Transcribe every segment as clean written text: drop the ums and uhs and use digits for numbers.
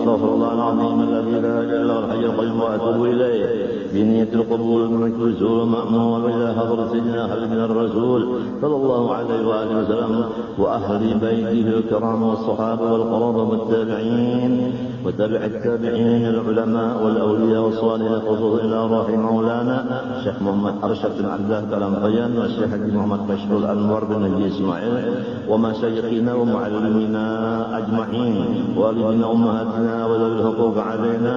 أستغفر الله العظيم الذي لا إله إلا هو الحي القيوم وأتوب إليه بنية القبول من الكسول مأمور إلى حضرة سيدنا خالد بن الرسول صلى الله عليه وآله وسلم وأهل بيته الكرام والصحابة والقرابة والتابعين وتابع التابعين العلماء والأولياء والصالحين خصوصا إلى روح مولانا الشيخ محمد أرشد بن عبد الله كلام والشيخ محمد بشر الأنور بن نجي إسماعيل ومشايخنا ومعلمينا أجمعين والدنا أمهاتنا وذوي الحقوق علينا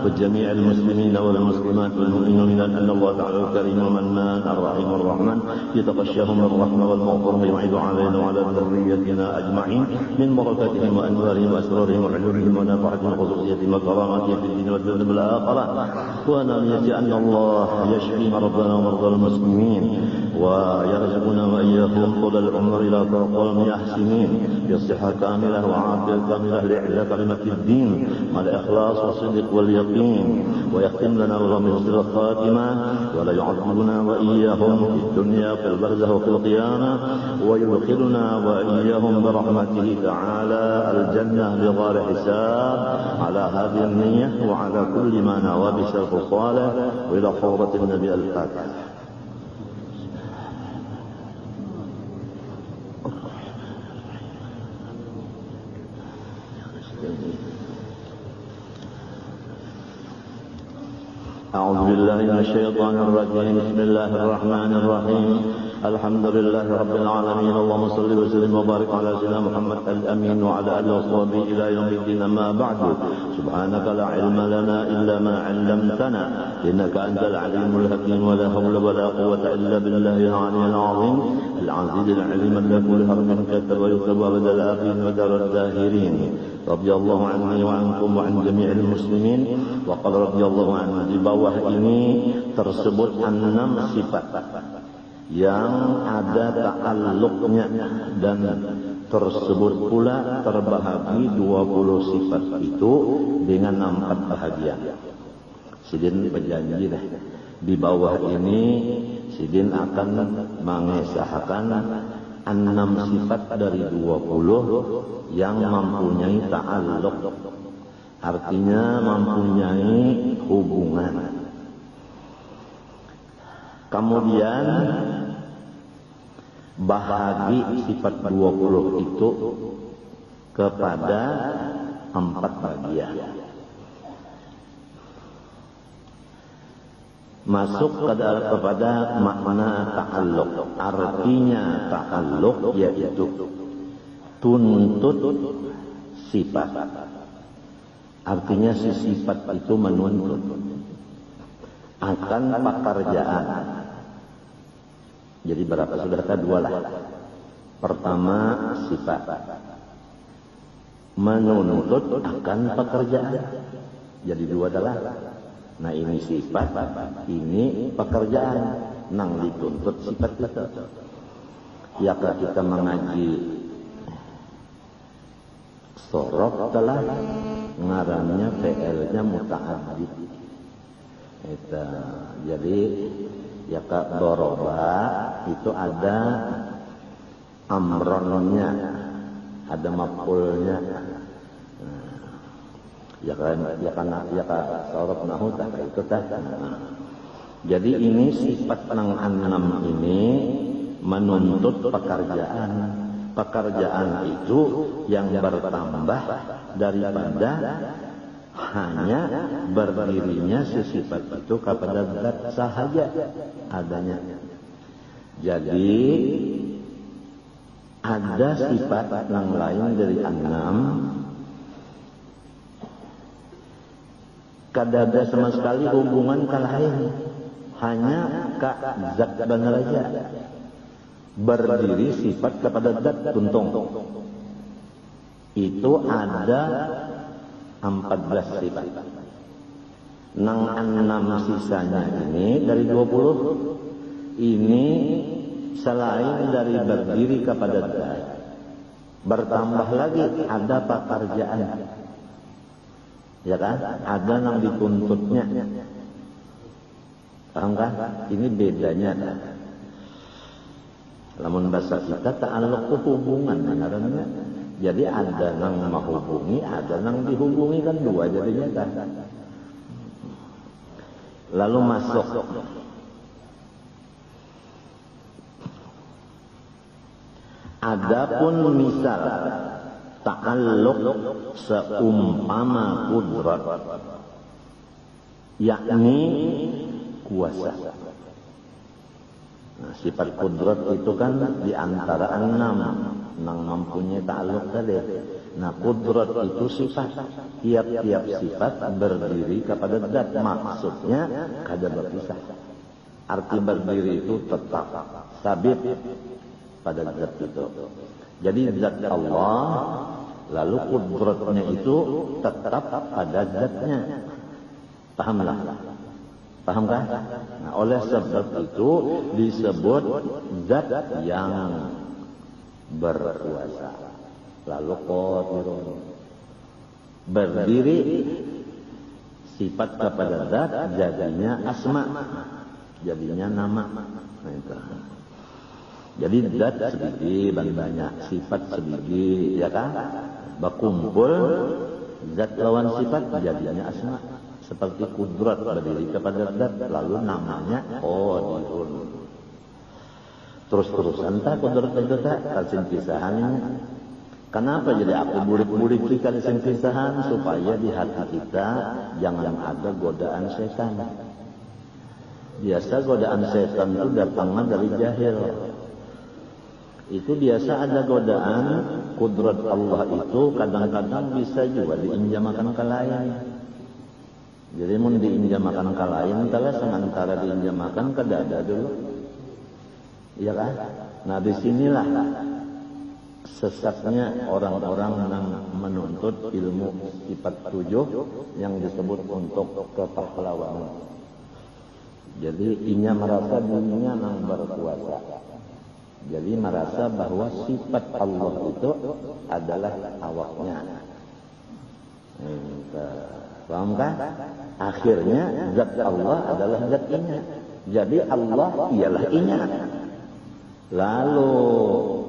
وجميع المسلمين والمسلمات والمؤمنين أن الله تعالى الكريم المنان الرحيم الرحمن يتغشاهم الرحمة والمغفرة ويعيد علينا وعلى ذريتنا أجمعين من بركاتهم وأنوارهم وأسرارهم وعلومهم ونفعتهم وخصوصيتهم وكراماتهم في الدين والدنيا والآخرة ونرجو أن الله يشفي مرضانا ومرضى المسلمين ويرزقنا وإياهم طول العمر إلى قوم يحسنين بالصحة كاملة وعافية كاملة لإعلاء كلمة الدين مع الإخلاص والصدق واليقين ويختم لنا بحسن الخاتمة ولا يعذبنا وإياهم في الدنيا في البرزخ وفي القيامة ويدخلنا وإياهم برحمته تعالى الجنة بغير حساب على هذه النية وعلى كل ما نوى بسلف الصالح وإلى حضرة النبي الفاتح. أعوذ بالله من الشيطان الرجيم بسم الله الرحمن الرحيم الحمد لله رب العالمين اللهم صل وسلم وبارك على سيدنا محمد الأمين وعلى آله وصحبه إلى يوم الدين أما بعد سبحانك لا علم لنا إلا ما علمتنا إنك أنت العليم الحكيم ولا حول ولا قوة إلا بالله العلي العظيم العزيز العليم الذي كل حرف كتب ويكتب أبد الآخرين ودار الظاهرين رضي الله عني وعنكم وعن جميع المسلمين وقال رضي الله عنه di bawah ini tersebut 6 sifat yang ada ta'alluqnya dan tersebut pula terbahagi 20 sifat itu dengan 4 bahagian. Sidin berjanji dah di bawah ini Sidin akan mengesahkan 6 sifat dari 20 yang mempunyai ta'alluq, artinya mempunyai hubungan. Kemudian bahagi sifat 20 itu kepada 4 bagian. Masuk kepada makna ta'alluq. Artinya ta'alluq yaitu tuntut sifat. Artinya si sifat itu menuntut akan pekerjaan. Jadi berapa saudara? 2 lah. Pertama sifat menuntut akan pekerjaan. Jadi 2 adalah. Nah ini sifat, ini pekerjaan. Nang dituntut sifat itu. Ya kita mengaji sorok telah ngarannya PL-nya muta'addid. Jadi ya kak doroba itu ada amronnya, ada maf'ulnya. Ya kan sorok nahu tak itu tak. Jadi ini sifat nang 6 ini menuntut pekerjaan. Pekerjaan itu yang bertambah daripada hanya berdirinya sifat itu kepada zat sahaja adanya. Jadi ada sifat yang lain dari 6 kadada sama sekali hubungan ke lain, hanya ke zat benar aja. Berdiri sifat kepada zat tuntung. Itu ada 14 sifat. Nang 6 sisanya ini dari 20 ini selain dari berdiri kepada zat, bertambah lagi ada pekerjaan. Ya kan? Ada yang dituntutnya. Paham kan? Ini bedanya. Lamun bahasa kita ta'alluq itu hubungan namanya. Jadi ada nang menghubungi, ada nang dihubungi, kan dua jadinya kan. Lalu masuk adapun misal ta'alluq seumpama kudrat, yakni kuasa. Nah, sifat kudrat itu kan diantara 6 yang mempunyai ta'alluq tadi. Nah, kudrat itu sifat, tiap-tiap sifat berdiri kepada zat, maksudnya kada berpisah. Arti berdiri itu tetap sabit pada zat itu. Jadi zat Allah, lalu kudratnya itu tetap pada zatnya. Pahamlah? Pahamkah? Nah, oleh sebab itu disebut zat yang berkuasa. Lalu qadirun, berdiri sifat kepada zat, jadinya asma, jadinya nama. Nah, itu. Jadi zat sedikit dan banyak, sifat sedikit, ya kan? Berkumpul zat lawan sifat jadinya asma. Seperti kudrat berdiri kepada zat, lalu namanya qadirun. Terus-terusan tak kudrat itu tak kalsin pisahannya. Kenapa jadi aku bulik-bulik kalsin pisahan? Supaya di hati kita jangan ada godaan setan. Biasa godaan setan itu datangnya dari jahil. Itu biasa ada godaan kudrat Allah itu kadang-kadang bisa juga diinjamakan ke lain. Jadi mun diinjamakan ke lain, kalau sementara diinjamakan ke dada dulu. Iya kan? Nah, disinilah sesatnya orang-orang yang menuntut ilmu sifat 7 yang disebut untuk kepahlawanan. Jadi inya merasa dirinya yang berkuasa. Jadi merasa bahwa sifat Allah itu adalah awaknya. Paham kan? Akhirnya zat Allah adalah zat inya. Jadi Allah ialah inya. Lalu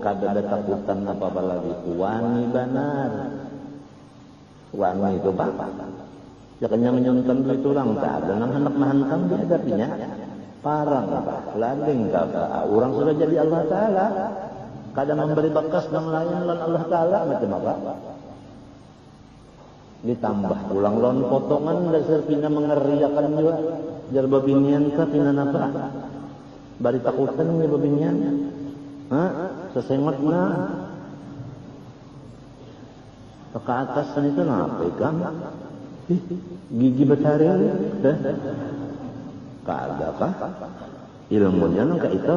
kada ada takutan apa-apa lagi. Wani benar. Wani itu apa? Ya kenyang menyonton duit orang. Tak ada nang hendak mahankan dia hadapinya. Parang apa? Laling apa? Orang sudah jadi Allah Ta'ala. Kada memberi bekas yang lain dan Allah Ta'ala. Macam apa? Ditambah pulang lawan potongan dasar pina mengeriakan juga. Jar babinian ka pina napa? Bari takutan ni babinian. Sesengot na. Ke atas itu napa ikan? Gigi betari. Kada apa? Ilmunya nang ka itu.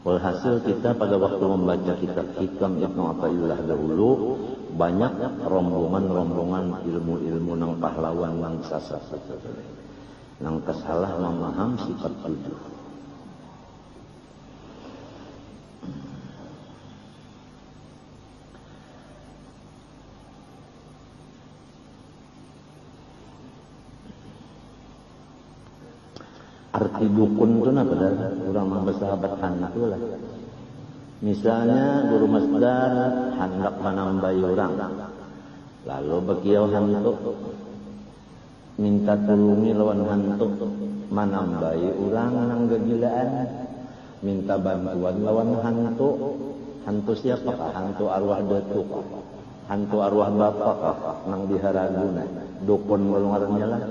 Walhasil kita pada waktu membaca kitab Hikam Ibnu Athaillah dahulu banyak rombongan-rombongan ilmu-ilmu nang pahlawan nang sasar nang kesalah memaham sifat 7. Arti dukun itu apa dah? Orang bersahabat anak itu lah. Misalnya guru masdar hendak menambahi orang, lalu bekiau hantu minta tolongi lawan hantu menambahi orang nang kegilaan, minta bantuan lawan hantu. Hantu siapakah? Hantu arwah datuk, hantu arwah bapak nang diharaguna. Dukun golongannya lah.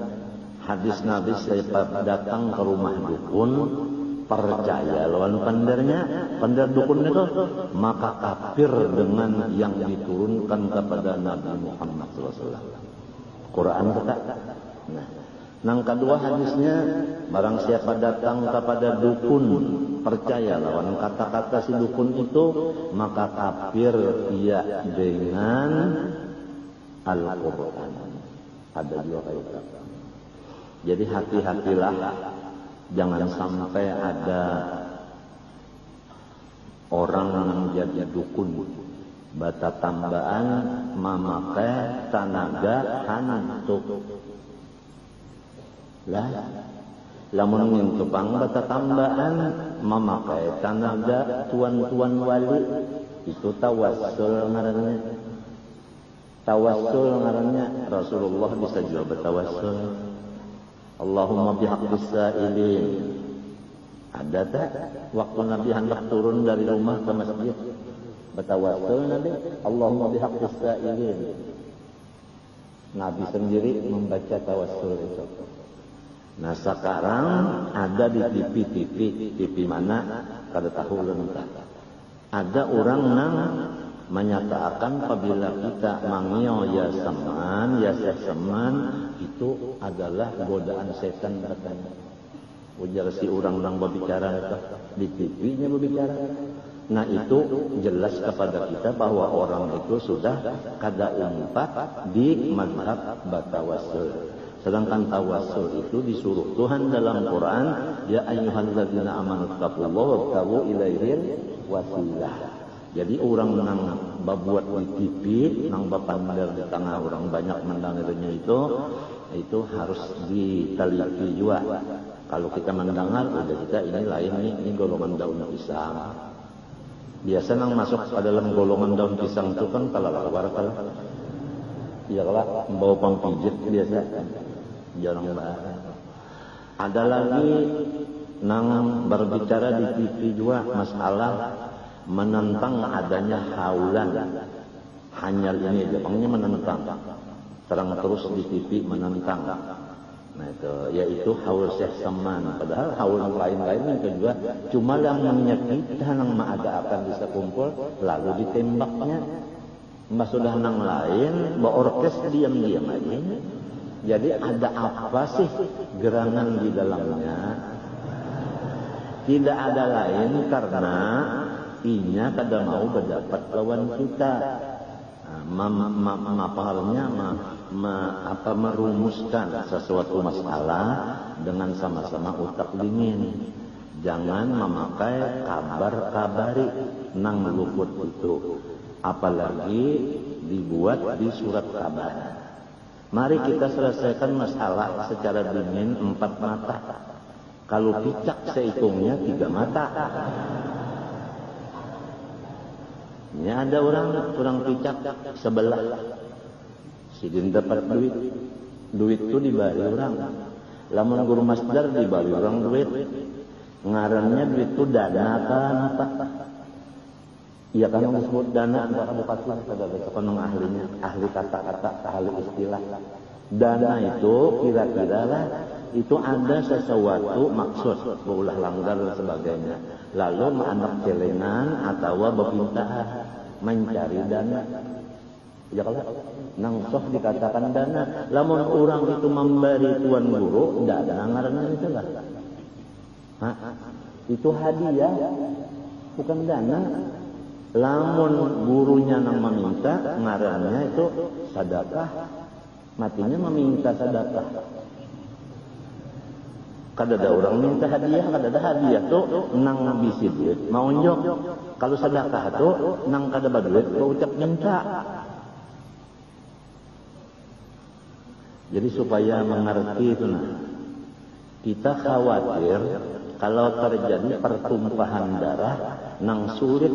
Hadis Nabi saya datang ke rumah dukun, percaya lawan pendernya, pender dukun itu, maka kafir dengan yang diturunkan kepada Nabi Muhammad SAW. Quran kata. Nah, nang kedua hadisnya, barang siapa datang kepada dukun, percaya lawan kata-kata si dukun itu, maka kafir ia dengan Al-Quran. Ada dua kaitan. Jadi hati-hatilah, jangan sampai ada orang yang jadi dukun, bata tambahan, memakai tanaga hantu. Lah, lamun ngintupang bata tambahan, memakai tenaga tuan-tuan wali, itu tawassul ngarannya. Tawassul ngarannya, Rasulullah bisa juga bertawassul. Allahumma bihaqqis sa'ilin. Ada tak waktu Nabi hendak turun dari rumah ke masjid bertawassul Nabi, Allahumma bihaqqis sa'ilin. Nabi sendiri membaca tawassul itu. Nah sekarang ada di TV mana kada tahu lentah. Ada orang nang menyatakan apabila kita mangio ya seman itu adalah godaan setan katanya. Ujar si orang-orang berbicara di TV-nya berbicara. Nah itu jelas kepada kita bahwa orang itu sudah kada umpat di mazhab batawassul. Sedangkan tawassul itu disuruh Tuhan dalam Quran, ya ayyuhalladzina amanu taqullaha wabtaghu ilaihil wasilah. Jadi orang nang babuat di TV, nang bapandar di tengah orang banyak mendengarnya itu harus diteliti juga. Kalau kita mendengar, udah kita ini lain ini golongan daun pisang. Biasa nang masuk ke dalam golongan daun pisang itu kan kalau iya kalau bawa pangpijit biasa. Jarang banget. Ada lagi nang berbicara di TV juga masalah menentang adanya haulan. Hanya ini Jepangnya menentang. Terang terus di TV menentang. Nah itu yaitu haul Syekh Saman. Padahal haul yang lain-lain juga cuma yang menyakitkan nang ada akan bisa kumpul lalu ditembaknya. Mbak sudah nang lain, mbak orkes diam-diam aja. Jadi ada apa sih gerangan di dalamnya? Tidak ada lain karena inya kada mau berdapat lawan kita. Merumuskan sesuatu masalah dengan sama-sama otak dingin. Jangan memakai kabar-kabari nang luput itu. Apalagi dibuat di surat kabar. Mari kita selesaikan masalah secara dingin 4 mata. Kalau picak sehitungnya 3 mata. Ini ada orang picak sebelah. Sidin dapat duit. Duit itu dibari orang. Lamun guru masdar dibari orang duit. Ngarannya duit itu dana kan apa? Iya kan disebut dana bukan sepenuh ahlinya, ahli kata-kata, ahli istilah. Dana itu kira-kira lah itu ada sesuatu maksud, berulah langgar dan sebagainya. Lalu anak celengan atau berpintaan mencari dana. Ya kalau nangsoh dikatakan dana. Lamun orang itu memberi tuan guru, dana ngarannya itu lah. Itu hadiah, bukan dana. Lamun gurunya nang meminta, ngarannya itu sedekah. Matinya meminta sedekah. Kada ada orang minta hadiah, kada ada hadiah tuh nang bisi duit mau njok. Kalau sedekah tuh nang kada baduit ucap minta. Jadi supaya mengerti itu kita khawatir kalau terjadi pertumpahan darah nang sulit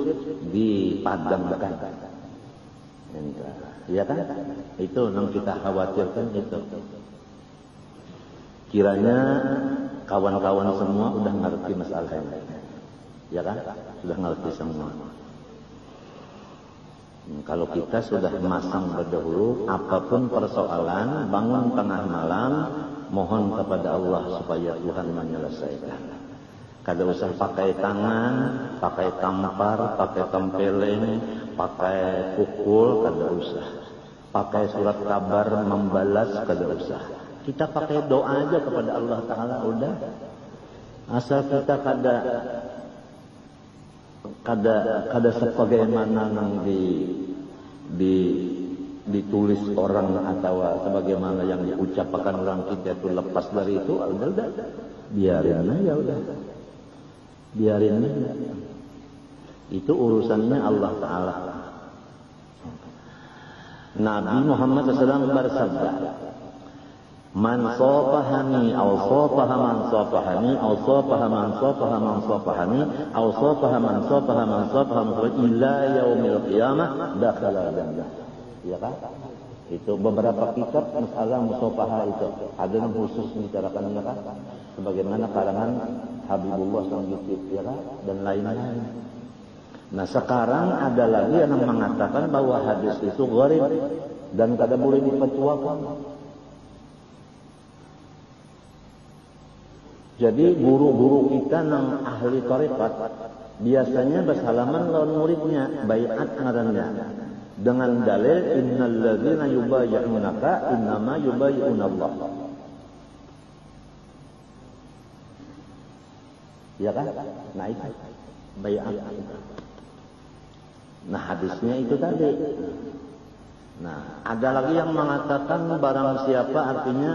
dipadamkan. Iya kan? Itu nang kita khawatirkan itu. Kiranya kawan-kawan semua udah ngerti masalah ini. Ya kan? Sudah ngerti semua. Kalau kita sudah masang berdahulu, apapun persoalan, bangun tengah malam, mohon kepada Allah supaya Tuhan menyelesaikan. Kada usah pakai tangan, pakai tampar, pakai tempeleng, pakai pukul, kada usah. Pakai surat kabar membalas, kada usah. Kita pakai doa aja kepada Allah Ta'ala, udah. Asal kita kada sebagaimana nang ditulis orang atau sebagaimana yang diucapkan orang kita itu lepas dari itu, udah. Biarin aja udah. Biarin aja. Itu urusannya Allah Ta'ala. Nabi Muhammad SAW bersabda, Man safahani aw safaha man safahani aw safaha man safaha man safahani aw safaha man safaha man safaha ila yaumil qiyamah dakhala jannah. Ya kan? Itu beberapa kitab masalah musafaha itu ada yang khusus membicarakan, ya kan? Sebagaimana karangan Habibullah Sangguti, ya kan? Dan lain-lain. Nah sekarang ada lagi yang mengatakan bahwa hadis itu gharib dan kada boleh dipercuakan. Jadi guru-guru kita nang ahli tarekat biasanya bersalaman lawan muridnya, baiat ngarannya dengan dalil innal ladzina yubayyi'unaka innama yubayyi'unallah. Ya kan? Nah itu baiat. Nah hadisnya itu tadi. Nah, ada lagi yang mengatakan barang siapa artinya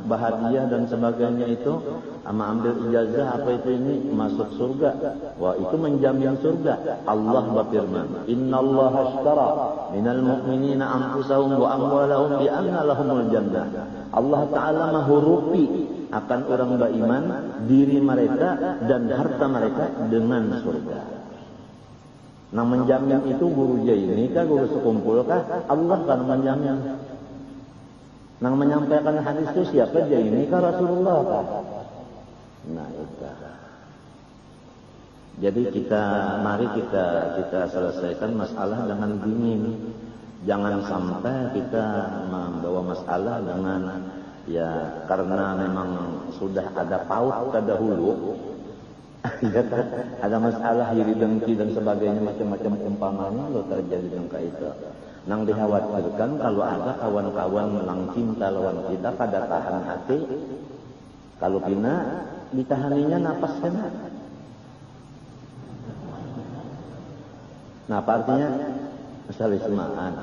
bahagia dan sebagainya itu ama ambil ijazah apa itu ini masuk surga. Wah, itu menjamin surga. Allah berfirman, "Innallaha ashtara minal mu'minina anfusahum wa amwalahum bi anna lahumul jannah." Allah taala menghurupi akan orang beriman diri mereka dan harta mereka dengan surga. Nah, menjamin itu guru Jaini kah, guru sekumpul kah? Allah kan menjamin. Nah, menyampaikan hadis itu siapa? Jaini kah, Rasulullah kah? Nah, itu. Jadi mari kita selesaikan masalah dengan dingin. Jangan sampai kita membawa masalah dengan ya karena memang sudah ada paut terdahulu. Ya kan? Ada masalah iri dengki dan sebagainya macam-macam umpamanya lo terjadi dengan itu. Nang dikhawatirkan kalau ada kawan-kawan melang cinta lawan kita pada tahan hati, kalau pina ditahaninya napas kena. Nah, apa artinya? Salismaan.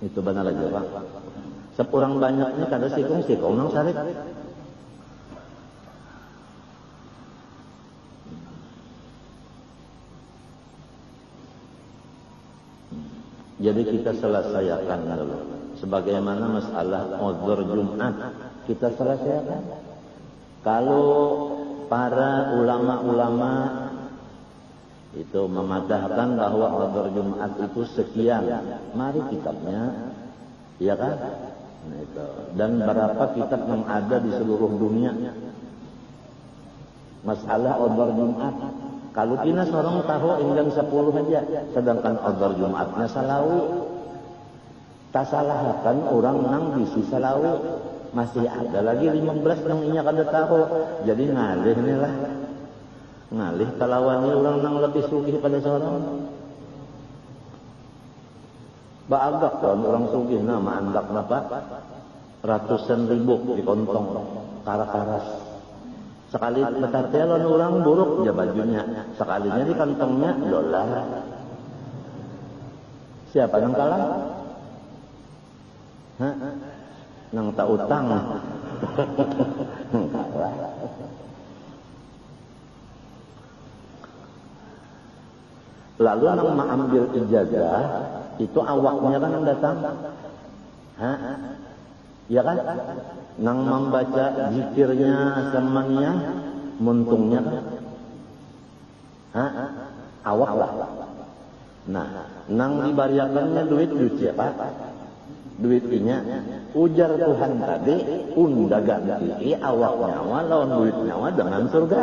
Itu benar aja Pak. Sepurang banyaknya kada sikong nang sarik. Jadi kita selesaikan dulu. Sebagaimana masalah uzur Jumat kita selesaikan. Kalau para ulama-ulama itu memadahkan bahwa uzur Jumat itu sekian, mari kitabnya, ya kan? Nah, itu. Dan berapa kitab yang ada di seluruh dunia masalah uzur Jumat. Kalau kita seorang tahu enggang 10 aja, sedangkan uzur Jumatnya salawi. Tak salahkan orang nang bisi salawi. Masih ada lagi 15 yang inya kada tahu. Jadi ngalih ni lah. Ngalih kalawannya orang nang lebih sugih pada seorang. Baagak kan orang sugih nama andak napa? Ratusan ribu di kontong karas-karas. Sekali betartelon orang buruk ya bajunya, sekalinya di kantongnya dolar. Siapa yang kalah? Hah? Nang tak utang. Kalah. Lalu nang mengambil ijazah itu awaknya kan yang datang. Hah? Ya kan? Nang membaca zikirnya semuanya muntungnya kan? Hah? Awak lah. Nah, nang dibariakannya duit siapa? Duit inya ujar Tuhan tadi unda ganti awak nyawa lawan duit nyawa dengan surga.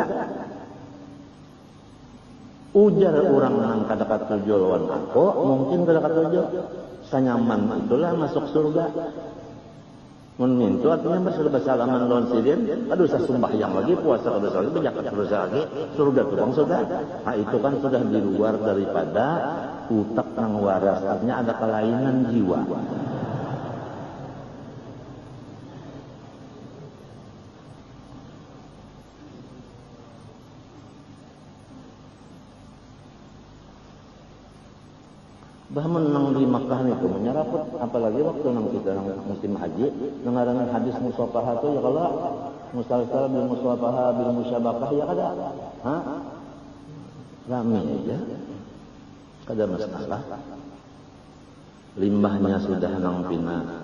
Ujar orang nang kada katuju lawan aku mungkin kada katuju. Sanyaman itulah masuk surga. Mun itu artinya bersalaman lawan sidin, aduh saya sembahyang lagi, puasa kada lagi, berzakat terus lagi, surga tukang sudah. Nah itu kan sudah di luar daripada utak nang waras, artinya ada kelainan jiwa. Bahkan nang di Makkah itu menyeraput, apalagi waktu nang kita nang musim haji, dengaran hadis musafahah itu ya kalau musafah bil musafahah bil musyabakah ya kada. Hah? Rame aja. kada masalah. Limbahnya sudah nang pina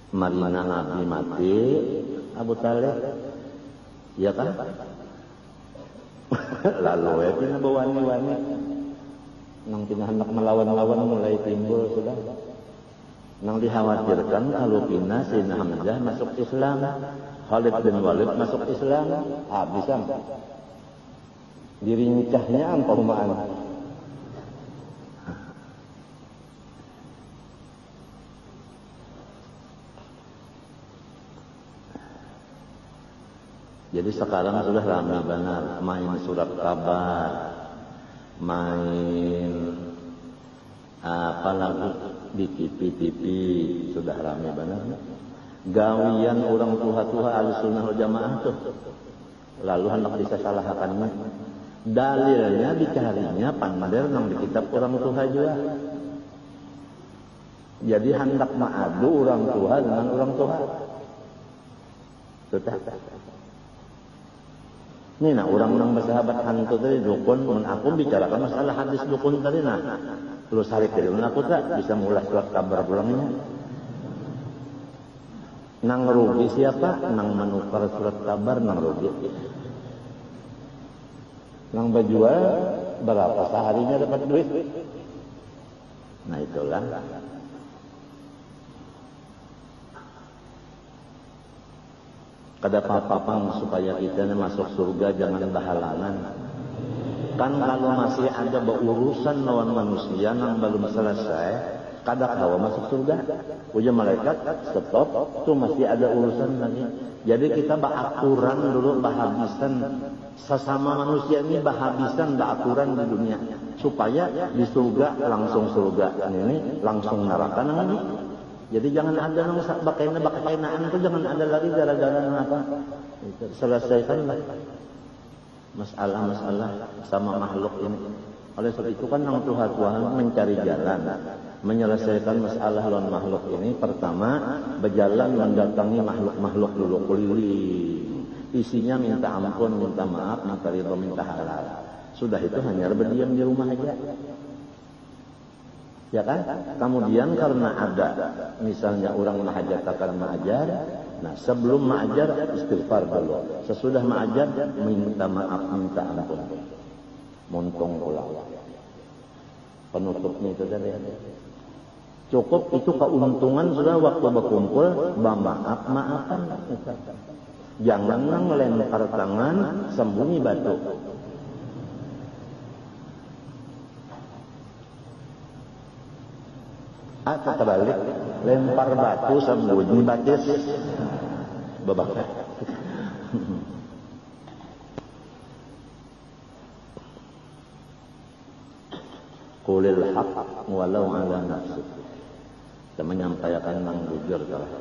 marina Nabi mati Abu Talib, ya kan? Lalu ya pina bawani-wani nang pina hendak melawan-lawan mulai timbul sudah. Nang dikhawatirkan kalau pina Sayyidina Hamzah masuk Islam, Khalid bin Walid masuk Islam, bisa dirincahnya ampaumaan. Jadi sekarang sudah ramai benar main surat kabar, main apa lagu di TV sudah ramai benar. Gawian orang tua-tua Ahlussunnah wal Jamaah tuh. Lalu hendak disalahkannya. Dalilnya dicarinya pandai nang di kitab orang tua juga. Jadi hendak mengadu orang tua dengan orang tua. Sudah. Ini nah orang nang bersahabat hantu tadi dukun, mun aku bicarakan masalah hadis dukun tadi nah. Terus hari ke mun aku tak bisa mulai surat kabar pulangnya. Nang rugi siapa? Nang menukar surat kabar nang rugi. Nang berjual berapa seharinya dapat duit? Nah itulah. Kada apa-apa supaya kita masuk surga jangan bahalangan. Kan kalau masih ada berurusan lawan manusia yang belum selesai, kada kawa masuk surga. Ujar malaikat, stop, tuh masih ada urusan lagi. Jadi kita beraturan dulu, bahabisan sesama manusia ini bahabisan beraturan di dunia supaya di surga langsung surga, ini langsung neraka nanti. Jadi jangan ada nang bakainaan itu jangan ada lagi gara-gara apa. Selesaikanlah masalah-masalah sama makhluk ini. Oleh sebab itu kan nang Tuhan mencari jalan menyelesaikan masalah lawan makhluk ini. Pertama berjalan mendatangi makhluk-makhluk dulu keliling. Isinya minta ampun, minta maaf, minta ridho, minta halal. Sudah itu hanya berdiam di rumah aja. Ya kan? Kemudian karena ada misalnya orang mahajatakan ma'ajar, nah sebelum ma'ajar istighfar dulu. Sesudah ma'ajar minta maaf, minta ampun. Montong pulang. Penutupnya itu tadi. Cukup itu keuntungan sudah waktu berkumpul, maaf-maafan. Jangan melempar tangan, sembunyi batu. Atau terbalik, lempar batu sembunyi batis, babak. Qulil haq walau ala nafsi. Kita menyampaikan nang jujur salah.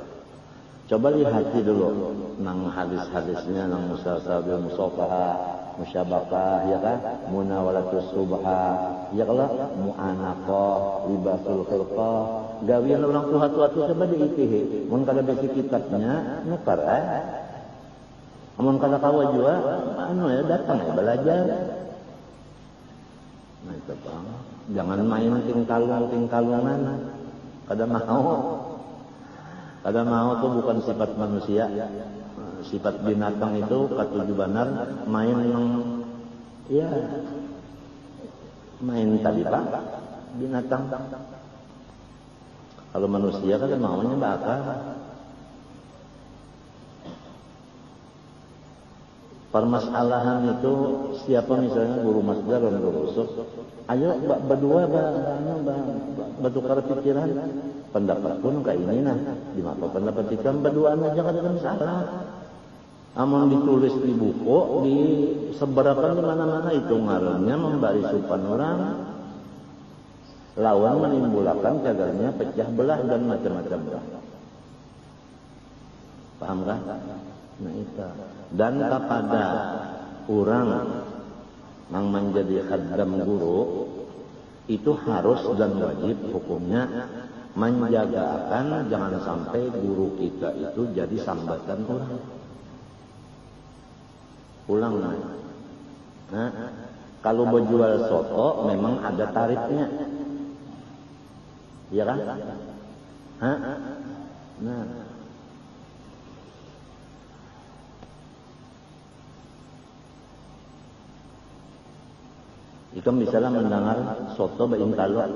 Coba lihati dulu nang hadis-hadisnya nang musasabil musafaha, musyabakah, ya kan? Munawalatus subha, ya kalau mu'anaqah, libasul khilqah, gawian orang tua-tua itu coba diitihi. Mun kada besi kitabnya, nukar Mun kada kawa juga, ya datang ya belajar. Nah itu Bang. Jangan main tingkalungan. Kada mau. Kada mau itu bukan sifat manusia. Sifat binatang itu katuju benar main ya main tadi Pak binatang. Kalau manusia kan maunya bakal. Permasalahan itu siapa misalnya guru masdar dan guru usul, ayo berdua bertukar pikiran, pendapat pun kayak ini nah, di mana pendapat kita berduaan aja kan ada masalah. Amun ditulis di buku, disebarkan di mana-mana itu ngarannya memberi supan orang, lawan menimbulkan gagalnya pecah belah dan macam-macam belah. Paham kan? Nah itu. Dan kepada orang yang menjadi khaddam guru itu harus dan wajib hukumnya menjagakan jangan sampai guru kita itu jadi sambatan orang. Ulang nah, Kalau berjual soto memang ada tarifnya. Iya kan? Hah? Nah. Ikam misalnya mendengar soto bain talo.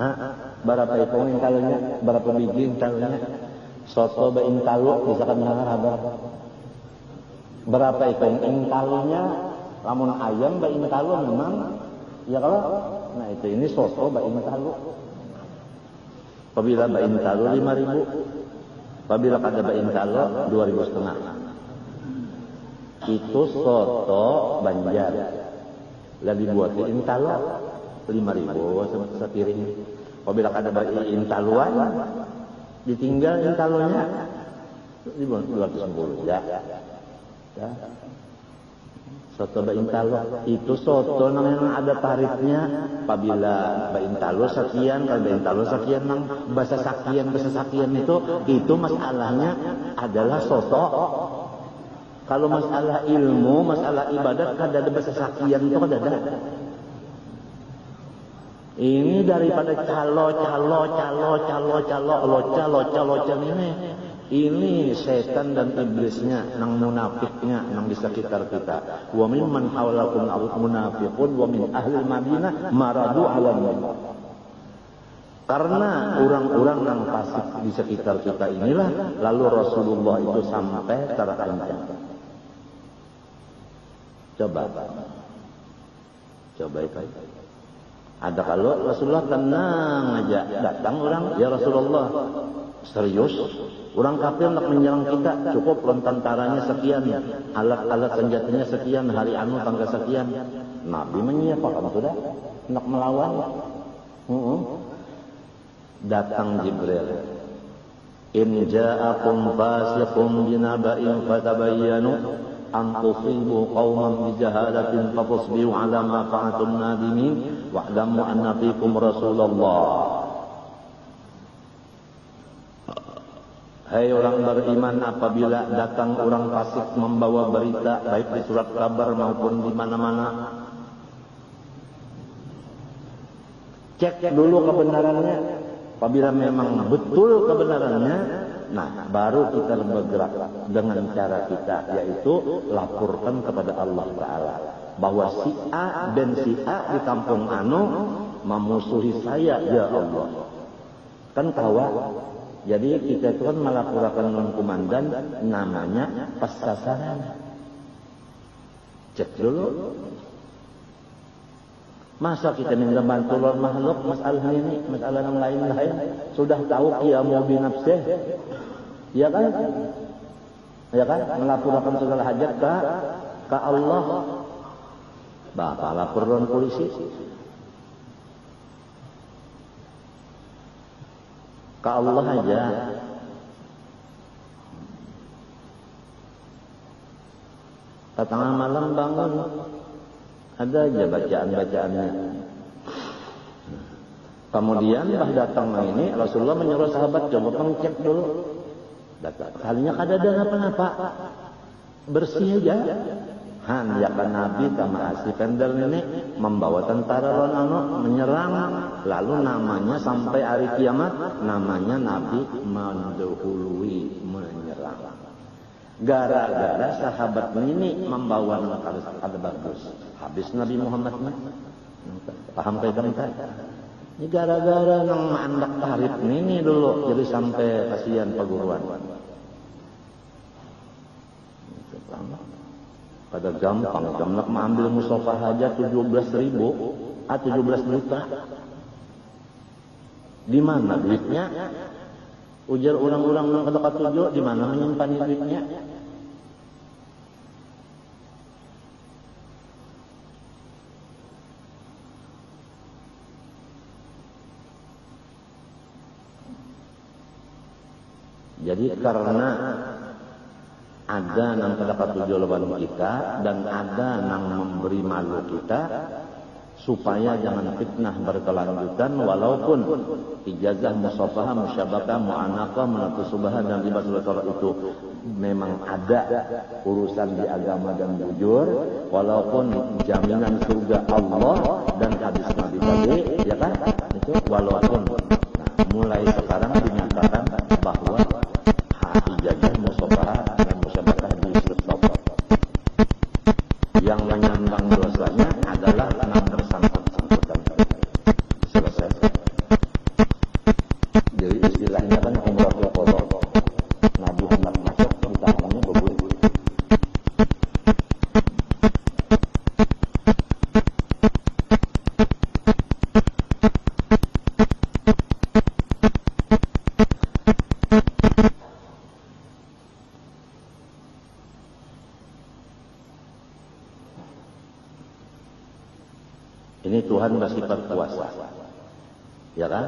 Hah? Berapa itu talonya? Berapa biji talonya? Soto bain talo misalkan mendengar kabar. Berapa itu talonya? Lamun ayam bain talo memang ya kalau nah itu ini soto bain talo. Apabila bain talo 5.000. Apabila kada bain talo 2.500. Itu soto Banjar. Lah dibuatin talo 5.000 sepiring. Apabila kada bain taluan ditinggal talonya 210 ya. Ya. Soto bain talo itu soto yang ada tarifnya. Apabila bain talo sekian, kalau bain talo sekian nang bahasa sakian itu masalahnya adalah soto. Kalau masalah ilmu, masalah ibadat kada ada bahasa sakian itu kada ada. Ini daripada calo ini setan dan iblisnya, nang munafiknya, nang di sekitar kita. Wa mimman haulakum munafiqun wa min ahli Madinah maradu 'alan nifaq. Karena orang-orang yang fasik di sekitar kita inilah lalu Rasulullah itu sampai terancam. Coba itu. Ada kalau Rasulullah tenang aja datang orang, ya Rasulullah serius, orang kafir nak menyerang kita, cukup tentaranya sekian, alat-alat senjatanya sekian, hari anu tanggal sekian. Nabi menyiapkan sudah nak melawan. Datang Jibril. In ja'akum fasiqun binaba'in fatabayyanu an tusibu qauman bijahalatin fatusbihu 'ala ma fa'altum nadimin wa'lamu anna fikum Rasulullah. Hai orang beriman, apabila datang orang fasik membawa berita baik di surat kabar maupun di mana-mana, cek dulu kebenarannya. Apabila memang betul kebenarannya, nah baru kita bergerak dengan cara kita, yaitu laporkan kepada Allah Ta'ala bahwa si A dan si A di kampung anu memusuhi saya, ya Allah. Kan tawa. Jadi kita itu kan melaporkan non komandan namanya pas sasaran. Cek dulu. Masa kita minta bantuan makhluk masalah ini, masalah yang lain-lain sudah tahu qiyamu bi nafsih. Ya kan? Ya kan? Melaporkan segala hajat ke Allah. Bapak laporan polisi. Ke Allah aja. Tengah malam bangun, ada aja bacaan-bacaannya. Kemudian bah datang ini Rasulullah menyuruh sahabat coba pengcek dulu. Kalinya kada ada apa-apa, bersih aja. Ya kan Nabi sama asli pendel ini membawa tentara Ronano menyerang, lalu namanya sampai hari kiamat namanya Nabi mendahului menyerang. Gara-gara sahabat ini membawa ada bagus. Habis Nabi Muhammad paham pegang tak? Ini gara-gara yang mandak tarif ini dulu jadi sampai kasihan perguruan. Pada gampang, nak mengambil musafah aja 17.000, 17 juta. Di mana duitnya? Ujar orang-orang yang kata tujuh, di mana menyimpan duitnya? Jadi karena ada yang terdapat tujuan kita dan ada yang memberi malu kita, supaya jangan fitnah berkelanjutan, walaupun ijazah, musafahah, musyabakah, mu'anaqah, menatusubahah dan libasul itu memang ada urusan di agama dan jujur, walaupun jaminan surga Allah dan hadis Nabi tadi, ya kan? Itu walaupun mulai sekarang dinyatakan bahwa ijazah, musafahah dan musyabakah di stop. Yang menyandang dosanya adalah 6 bersangkutan. Selesai. Jadi istilahnya kan umratul qadha. Nabi hendak masuk, kita hanya berburu. Ini Tuhan bersifat kuasa, ya kan?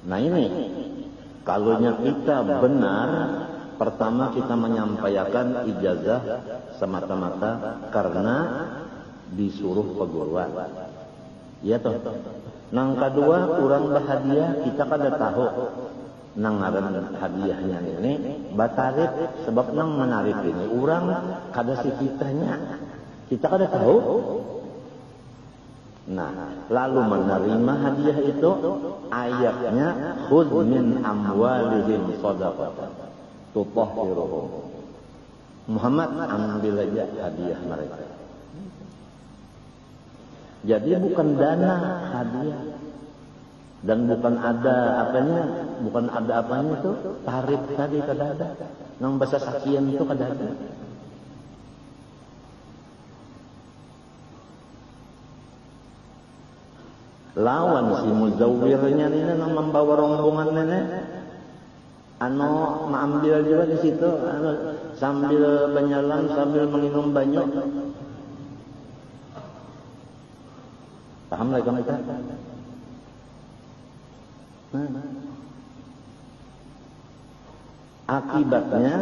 Nah ini, kalaunya kita benar, pertama kita menyampaikan ijazah semata-mata karena disuruh peguruan, ya toh. Nang kedua, kurang berhadiah, kita kada tahu nang ngaran hadiahnya ini batarif, sebab nang menarik ini orang kada sifitanya, kita kada tahu. Nah, lalu menerima hadiah itu ayatnya khudz min amwalihim shadaqatan tutahhiruhum. Muhammad, ambil aja hadiah mereka. Jadi bukan dana hadiah dan bukan ada apanya itu tarif tadi kada ada. Nang bahasa sakian itu kada ada. Lawan si muzawwirnya ini nang membawa rombongan nenek mengambil juga di situ sambil berjalan sambil minum banyak. Paham lagi kita? Akibatnya,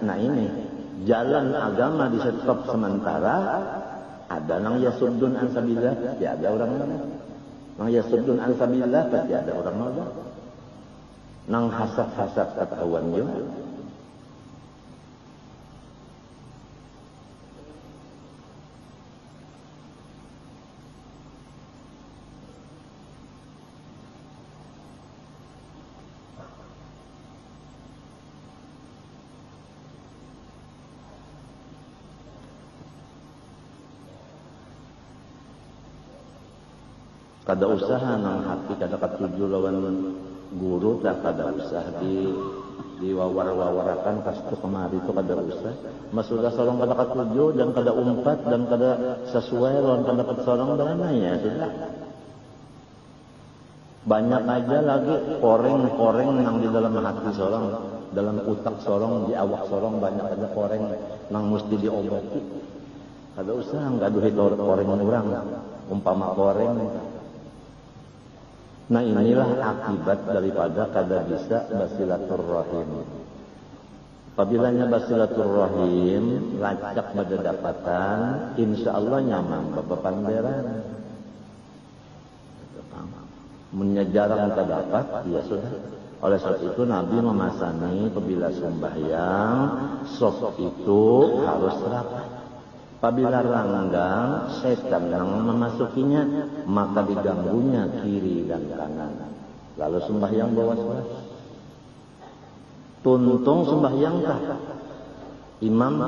nah ini jalan agama di stop sementara. Ada nang yasuddun an sabilillah, ya ada orang lain. Nang yasuddun an sabilillah pasti ada orang lain. Nang hasad-hasad ketahuan juga. Kada usaha nang hati kada katuju lawan guru, tak kada usah diwawar-wawarakan kastu kemari itu kada usah. Mas sudah sorong kada katuju dan kada umpat dan kada sesuai lawan pendapat sorong berana ya sudah. Banyak aja lagi koreng-koreng yang di dalam hati sorong, dalam utak sorong, di awak sorong banyak aja koreng nang mesti diobati. Kada usah ngaduhi koreng orang, umpama koreng. Nah inilah akibat daripada kada bisa basilaturrahim. Apabila basilaturrahim lacak pada dapatan, insya Allah nyaman bepanderan. Menyejarang terdapat, ya sudah. Oleh sebab itu Nabi memasani apabila sembahyang, soft itu harus rapat. Apabila ranggang, setan yang memasukinya, maka diganggunya kiri dan kanan. Lalu sembahyang bawas-bawas. Tuntung sembahyang kah? Imam,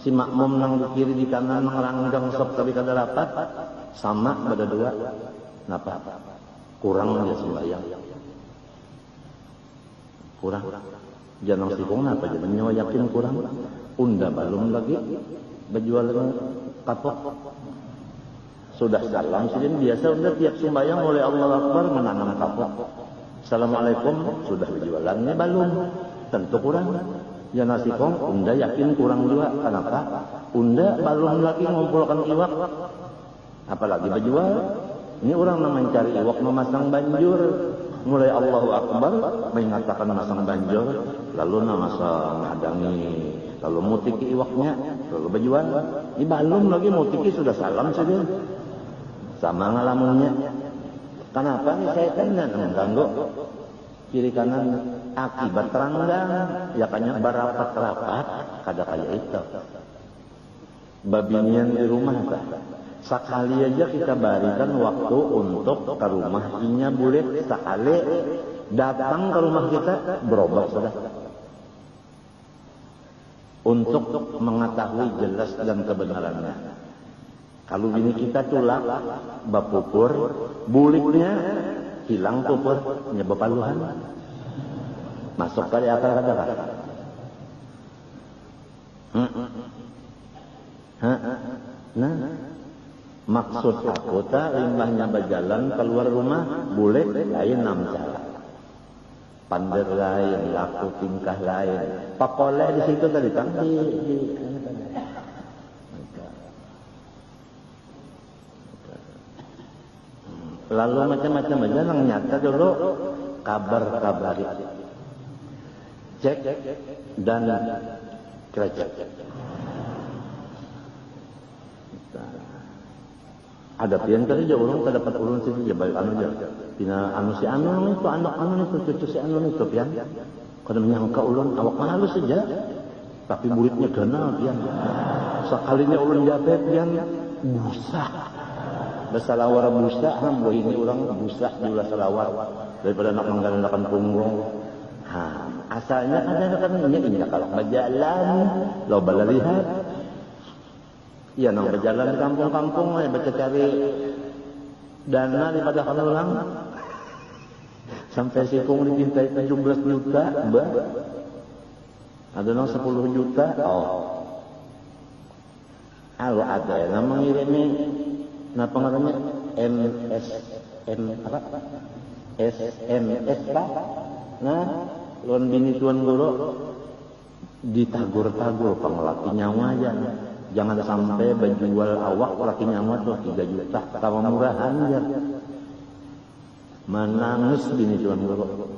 si makmum nang di kiri di kanan nang ranggang sok tapi kada rapat, sama pada dua. Napa? Kurang dia sembahyang. Kurang. Jangan sikong apa jadi nyawa yakin kurang. Unda belum lagi. Berjual kapok. Sudah salam sidin biasa udah tiap sembahyang oleh Allah Akbar menanam kapok. Assalamualaikum sudah berjualan ini belum tentu kurang. Ya nasi kong unda yakin kurang juga. Kenapa? Unda belum lagi mengumpulkan iwak. Apalagi berjual. Ini orang yang mencari iwak memasang banjur. Mulai Allahu Akbar mengatakan masang banjur, lalu masang hadangi, lalu mutiki iwaknya, lalu berjual. Ini belum lagi mutiki sudah salam saja. sama ngalamunnya. Kenapa nih saya tanya mengganggu kiri kanan akibat teranggang ya kanya barapat-rapat kada kaya itu babinian di rumah tak. Sekali aja kita berikan waktu untuk ke rumah inya boleh sekali datang ke rumah kita berobat sudah untuk mengetahui jelas dan kebenarannya. Kalau bini kita tulak bapupur buliknya hilang pupur nyebab paluhan masuk kali akal kada kan? Nah, maksud aku tak limbahnya berjalan keluar rumah boleh lain enam cara. Pander lain, laku tingkah lain. Pakoleh di situ tadi kan lalu macam-macam aja yang nyata dulu kabar-kabari. Cek dan krecek. Ada pian tadi jauh orang tak dapat ulun sini je balik anu je. Pina anu si anu itu anak anu itu cucu si anu itu pian. Kada menyangka ulun awak halus saja. Tapi muridnya ganal pian. Sekalinya ulun jape pian busa. Bersalawar busa hambo ini orang busa jula salawar daripada nak menggandakan punggung. Asalnya ada kan ini kalau berjalan lo bala lihat. Ya nang berjalan di kampung-kampung baca cari dana daripada kalau orang sampai sikung dipintai 17 juta, ada nang 10 juta. Kalau ada yang mengirimi napa namanya SMS Pak. Nah, lawan bini tuan guru ditagur-tagur pengelaki nyawa aja. Jangan sampai berjual awak laki nyawa tuh 3 juta. Tawa murahan ya. Menangis bini tuan guru.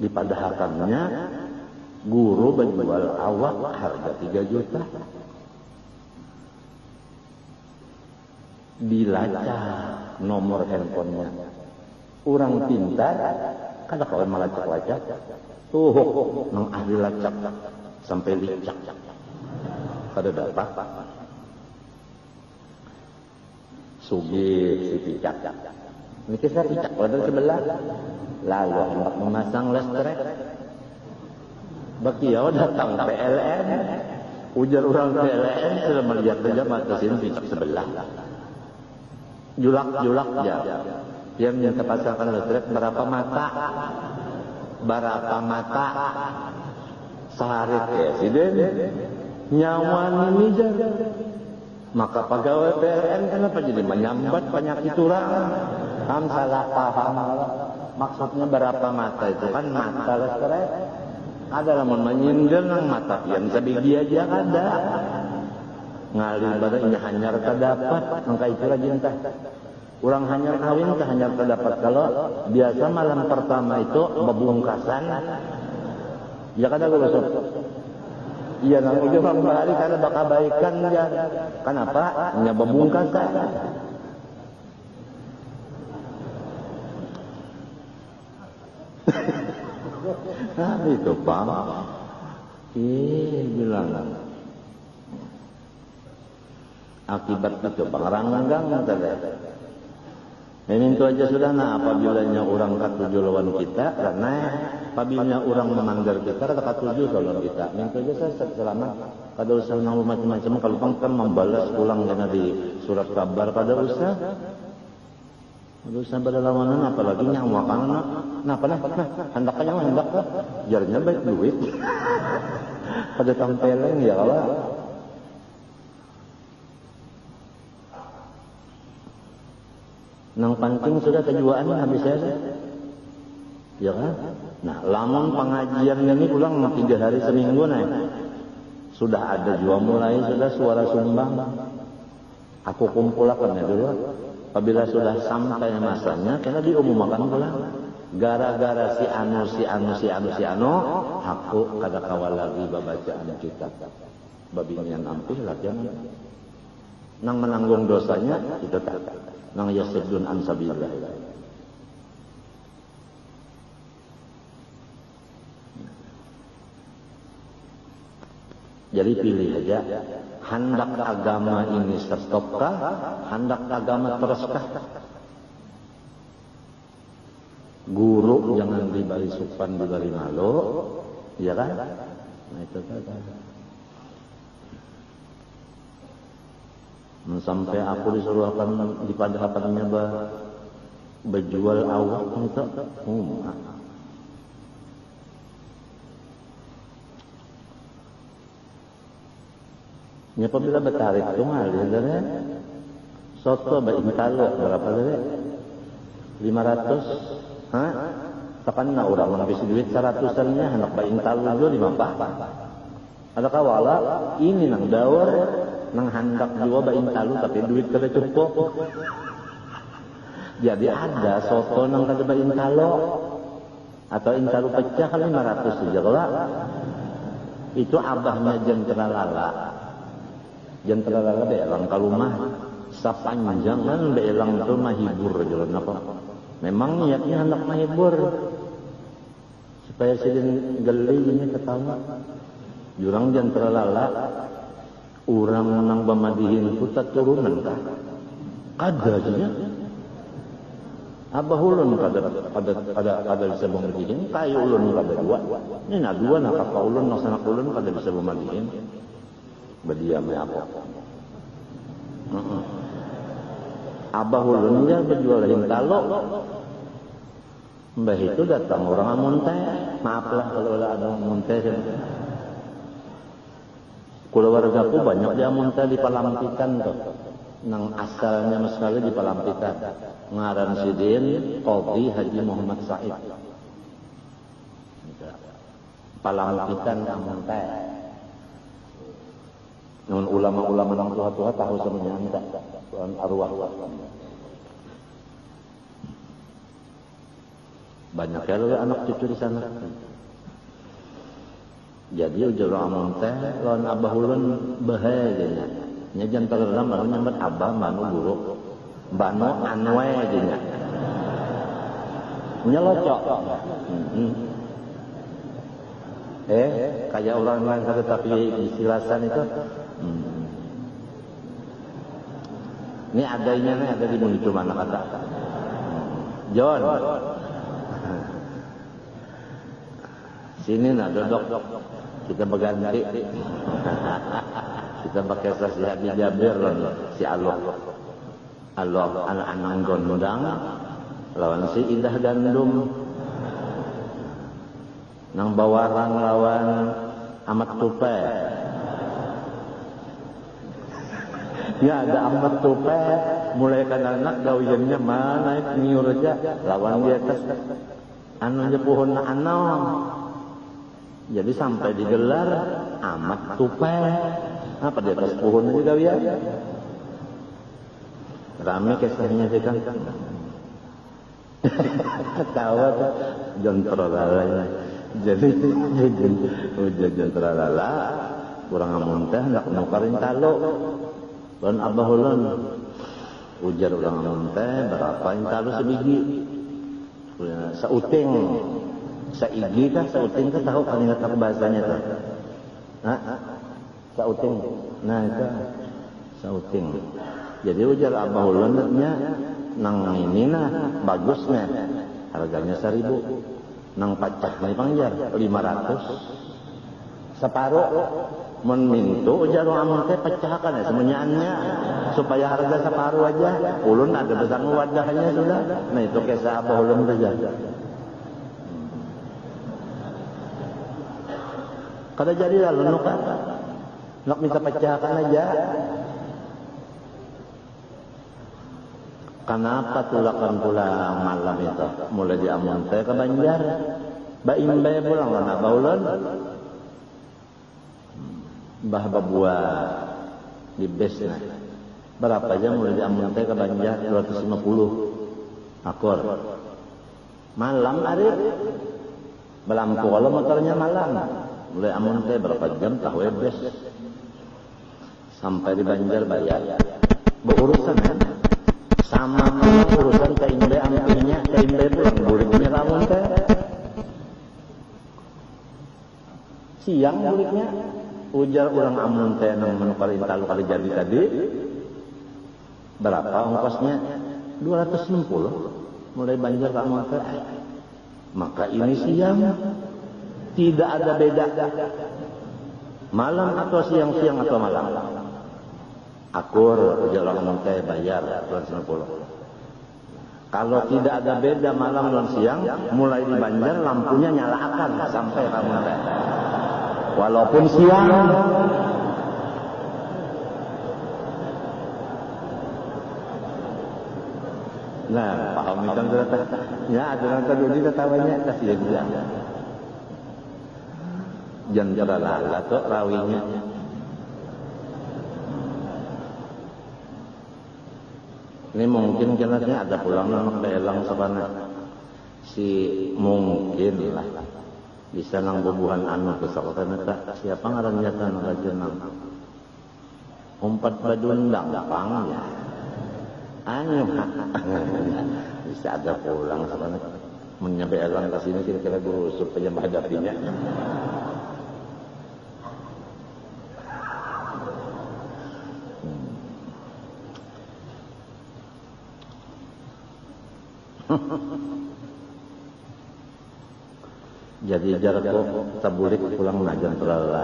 Dipadahakannya guru berjual awak harga 3 juta. Dilacak nomor handphonenya. Orang pintar kada kawan melacak-lacak. Tuh nang ahli lacak sampai licak. Kada dapat. Sugih si picak. Ini kisah picak pada sebelah. Lalu hendak memasang listrik. Bakiau datang PLN. Ujar orang PLN sudah melihat saja mata sini picak sebelah. Julak ya. Dia minta pasangkan listrik berapa mata? Berapa mata? Saharit presiden nyawa ini jar. Maka pegawai PLN kenapa jadi menyambat penyakit orang? Salah paham. Maksudnya berapa mata itu kan mata listrik. Ada namun menyindir nang mata yang sebiji aja ada. Ngalir badannya hanyar terdapat, maka itu rajin tah. Orang hanyar kawin ke hanyar terdapat kalau biasa malam pertama itu bebungkasan. Ya kada gosok. Iya nang ujung hari kada bakal baikan ya. Kenapa? Nya bebungkasan. Nah itu Pak. Bilang akibat itu pengeranggang tadi. Ini itu aja sudah. Nah apabilanya orang katuju lawan kita, karena apabila orang melanggar kita, katuju lawan kita. Ini itu aja saya selamat. Kada usah nang macam-macam. Kalau kan membalas ulang karena di surat kabar kada usah. Kada usah berlawanan apalagi nyawa kana. Nah hendak nyawa hendak jarnya baik duit. Pada tampeleng ya Allah. Nang pancing sudah kejuaan habis saya. Ya kan? Nah, lamun pengajian ini pulang 3 hari seminggu nih. Sudah ada juga mulai sudah suara sumbang. Aku kumpulkan ya dulu. Apabila sudah sampai masanya, kena diumumkan pulang. Gara-gara si anu, aku kada kawal lagi babacaan kitab. Babinian ampih latihan. Nang menanggung dosanya itu tak. nang yasuddun an sabilillah. Jadi pilih aja, hendak agama ini stopkah, hendak agama teruskah? Guru jangan diberi supan, diberi malu, ya kan? Nah itu kan. Sampai aku disuruh akan di padahatannya berjual awak itu, ya apabila bertarik itu ngalir dari soto baik talo berapa dari 500, hah? Kapan na orang menghabis duit 100-annya hendak baik talo juga 5 ada kawala ini nang dawar nang hendak juga baik talo tapi duit kada cukup. Jadi ada soto nang kada baik talo atau intalo pecah kan 500 saja kalau itu abahnya jentera lala. Jentera lala beelang kalumah sapanjang kan beelang itu mahibur jalan apa. Memang niatnya hendak mahibur supaya sidin geli ini ketawa. Jurang jentera lala urang nang bamadihin putat turunan kah? Kada aja. Abah ulun kada bisa bamadihin, kayu ulun kada dua. Ini na dua nak kakak ulun nak sanak ulun kada bisa bamadihin. Berdiam ya apa? Abah ulun dia berjual hintalo. Mbah itu datang orang amun teh. Maaflah kalau ada amun teh. Keluargaku banyak di amun teh di Palampitan tuh. Nang asalnya sekali di Palampitan. Ngaran Sidin Qadhi Haji Muhammad Said. Palampitan amun teh. Namun ulama-ulama nang tua-tua tahu semuanya enggak Tuhan arwah. Banyak ya anak cucu di sana. Jadi ujar amun teh lawan abah ulun bahaya nya jantan dalam anu nyambat abah manu guru. Bano anwe nya. Nyelocok. Kayak orang lain kata tapi istilasan itu. Ini adanya nih ada di muncul mana kata. John. Sini nak duduk. Kita berganti. Kita pakai sasi Hadi Jabir si Allah. Allah anak-anak gondang lawan si Indah Gandum. Nang bawarang lawan Amat Tupe. Ya ada Amat Tupe, mulai kan anak gawiannya mana niur aja lawan di atas anu pohon anong. Jadi sampai digelar Amat Tupe. Apa di atas pohon aja gawian. Rame kisahnya sih kan. Ketawa tuh jontro lalai. Jadi hujan terlala kurang amun teh hendak nukarin talo dan abah ulun ujar urang amun teh berapa talo sebiji sauting saigi kah sauting kah tahu kan ingat aku bahasanya tuh sauting nah itu sauting jadi ujar abah ulun nya nang ini nah bagusnya harganya 1.000 nang pacah nih pangjar 500 separuh mun mintu ujar amun teh pecahkan ya semuanya supaya harga separuh aja ulun ada besar wadahnya sudah. Nah itu kisah abah ulun saja. Kada jadi lalu nak minta pecahkan aja. Kenapa tulakan pula malam itu? Mulai di amun teh ke Banjar. Baim bae pulang kan abah ulun. Bah babua di besna. Berapa jam mulai di amun teh ke Banjar 250 akor. Malam hari belampu kalau motornya malam. Mulai amun teh berapa jam tahu bes. Sampai di Banjar bayar. Berurusan kan? sama urusan kaimbe ampinya, kaimbe pulang buliknya kamu teh. Siang buliknya, ujar orang amun teh nang menukarintah lu kali jadi tadi. Berapa ongkosnya? 260. Mulai Banjar ke amun teh. Maka ini siang. Tidak ada beda. Malam atau siang-siang atau malam. Akur ujar orang amun teh bayar 260. Kalau tidak ada beda malam dan siang, mulai di Banjar lampunya nyalakan sampai kamu teh. Walaupun siang. Nah, paham itu kan? Ya, ada nonton dulu ketawanya kasih dia. Jangan jalala tuh rawinya. Ini mungkin kenanya ada pulang nang belang sabana. Si mungkin lah. Bisa nang bubuhan anu kesakotan eta siapa ngarannya tan rajenang. Umpat badundang pang ya. Anu bisa ada pulang sabana. Menyampe elang ke sini kira-kira guru supaya menghadapinya. Jadi jarku tabulik pulang najan terlalu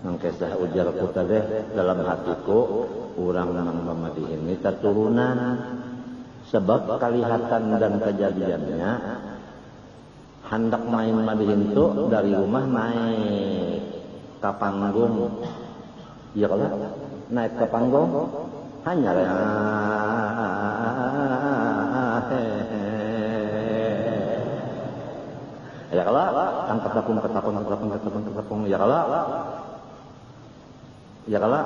nang kesah ujarku tadi dalam hatiku urang nang mamadi ini turunan sebab kelihatan dan kejadiannya hendak main madihin tu dari rumah naik ke panggung ya kalau naik ke panggung hanya ya kalau angkat tapung ya kalau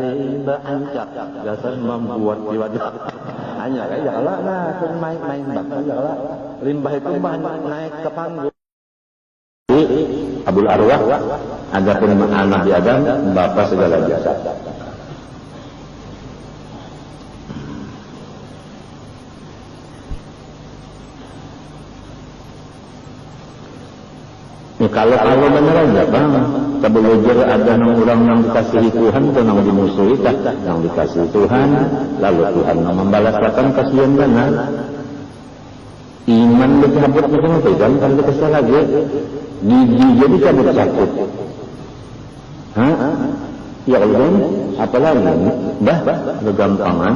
iba ancak biasa membuat wajah hanya ya kalau nah main bakal ya kalau limbah itu naik ke panggung Abul Arwah adapun anak di Adam bapak segala jasa. Kalau beneran ya bang, sebelum ada orang yang dikasihi Tuhan atau yang dimusuhi, yang dikasihi Tuhan, lalu Tuhan membalaskan kasihan benar. Iman dicabut macam apa? Jangan kalau kita lagi, gigi jadi cabut sakit. Ya Allah, apalagi, bah, kegampangan.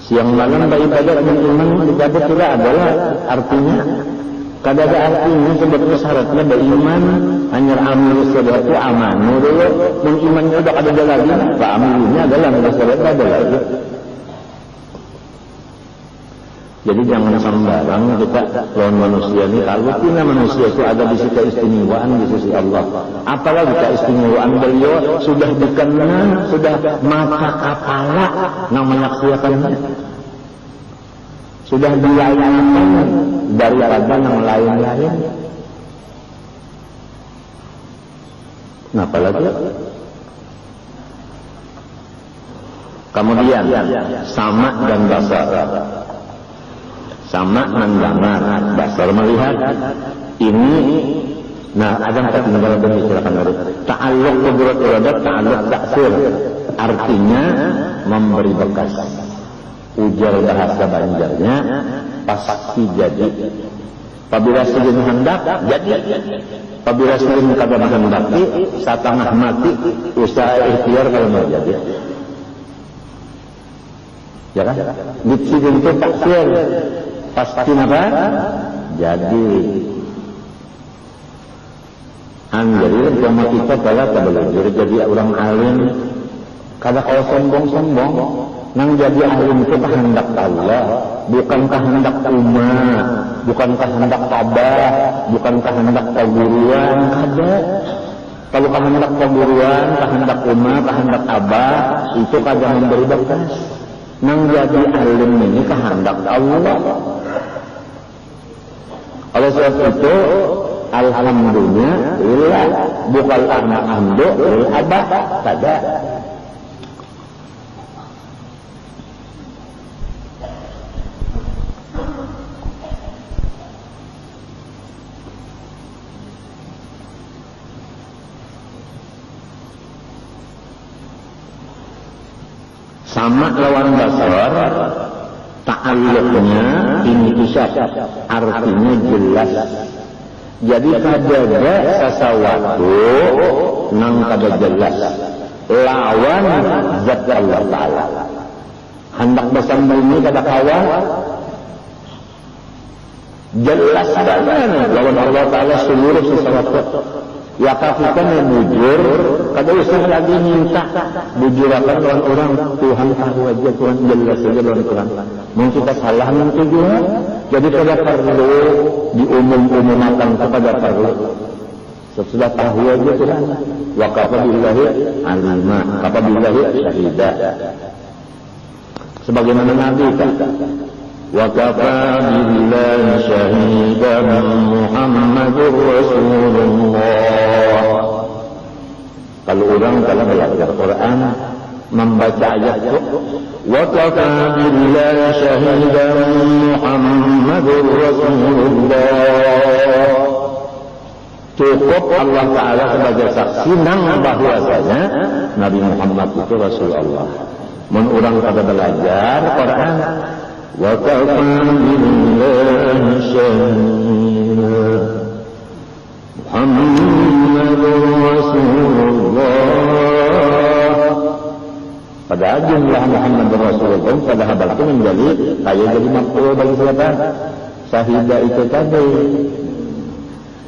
Siang malam beribadah dengan iman dicabut tidak adalah artinya. Kada ada artinya sebetulnya syaratnya beriman hanya amal sedekah amanu dulu mengimannya udah kada ada lagi pak amalnya adalah amal sedekah ada lagi. Jadi jangan sembarang kita lawan manusia ini kalau kita manusia itu ada di sisi keistimewaan di sisi Allah. Apalagi keistimewaan beliau sudah dikenal sudah mata kepala yang menyaksikannya. Sudah dilayani daripada yang lain-lain. Nah, apalagi kemudian sama dan basar. Sama dan damar. Basar melihat ini. Nah, ada kata negara silakan urut. Ta'alluq qudrat iradat, ta'alluq taksir. Artinya memberi bekas. Ujar bahasa Banjarnya pasti jadi. Apabila sedang hendak jadi. Apabila sedang kada menghendaki satengah mati usaha ikhtiar kalau mau jadi. Ya kan? Ditsidin itu taksir. Pasti apa? Jadi. Jadi agama kita kalau belajar jadi orang alim kada kalau sombong-sombong. Nang jadi alim itu kehendak Allah, bukan kehendak umat, bukan kehendak abah, bukan kehendak perguruan, kada. Kalau kehendak perguruan, kehendak umat, kehendak abah, itu kada memberi bekas. Nang jadi alim ini kehendak Allah. Oleh sebab itu, alhamdulillah, bukan anak amdo, abah, kada. Sama lawan basar, ta'alluqnya intisab, artinya jelas. Jadi kadada sesuatu nang kada jelas lawan zat Allah Ta'ala. Hendak bersembunyi kada kawan, jelas banget lawan Allah Ta'ala seluruh sesuatu. Ya kafikan yang bujur, kada usah lagi minta bujurakan lawan orang. Tuhan tahu aja, Tuhan jelas saja lawan Tuhan. Mungkin kita salah mungkin juga, jadi kada perlu diumum-umumkan, kepada perlu. Sesudah tahu aja Tuhan. Wa kafa billahi alima, kafa billahi syahida. Sebagaimana Nabi kata, wa kafa billahi syahidan Muhammadur Rasulullah. Kalau orang kalau belajar Quran membaca ayat itu, wa kafa billahi syahidan Muhammadur Rasulullah, cukup Allah Ta'ala sebagai saksi nang bahwasanya Nabi Muhammad itu Rasulullah. Mun orang pada belajar Quran, wa kafa billahi syahidan Muhammadur Rasulullah. Pada jumlah Muhammadur Rasulullah pada habal itu menjadi kayak jadi maf'ul bagi siapa? Syahidah itu tadi.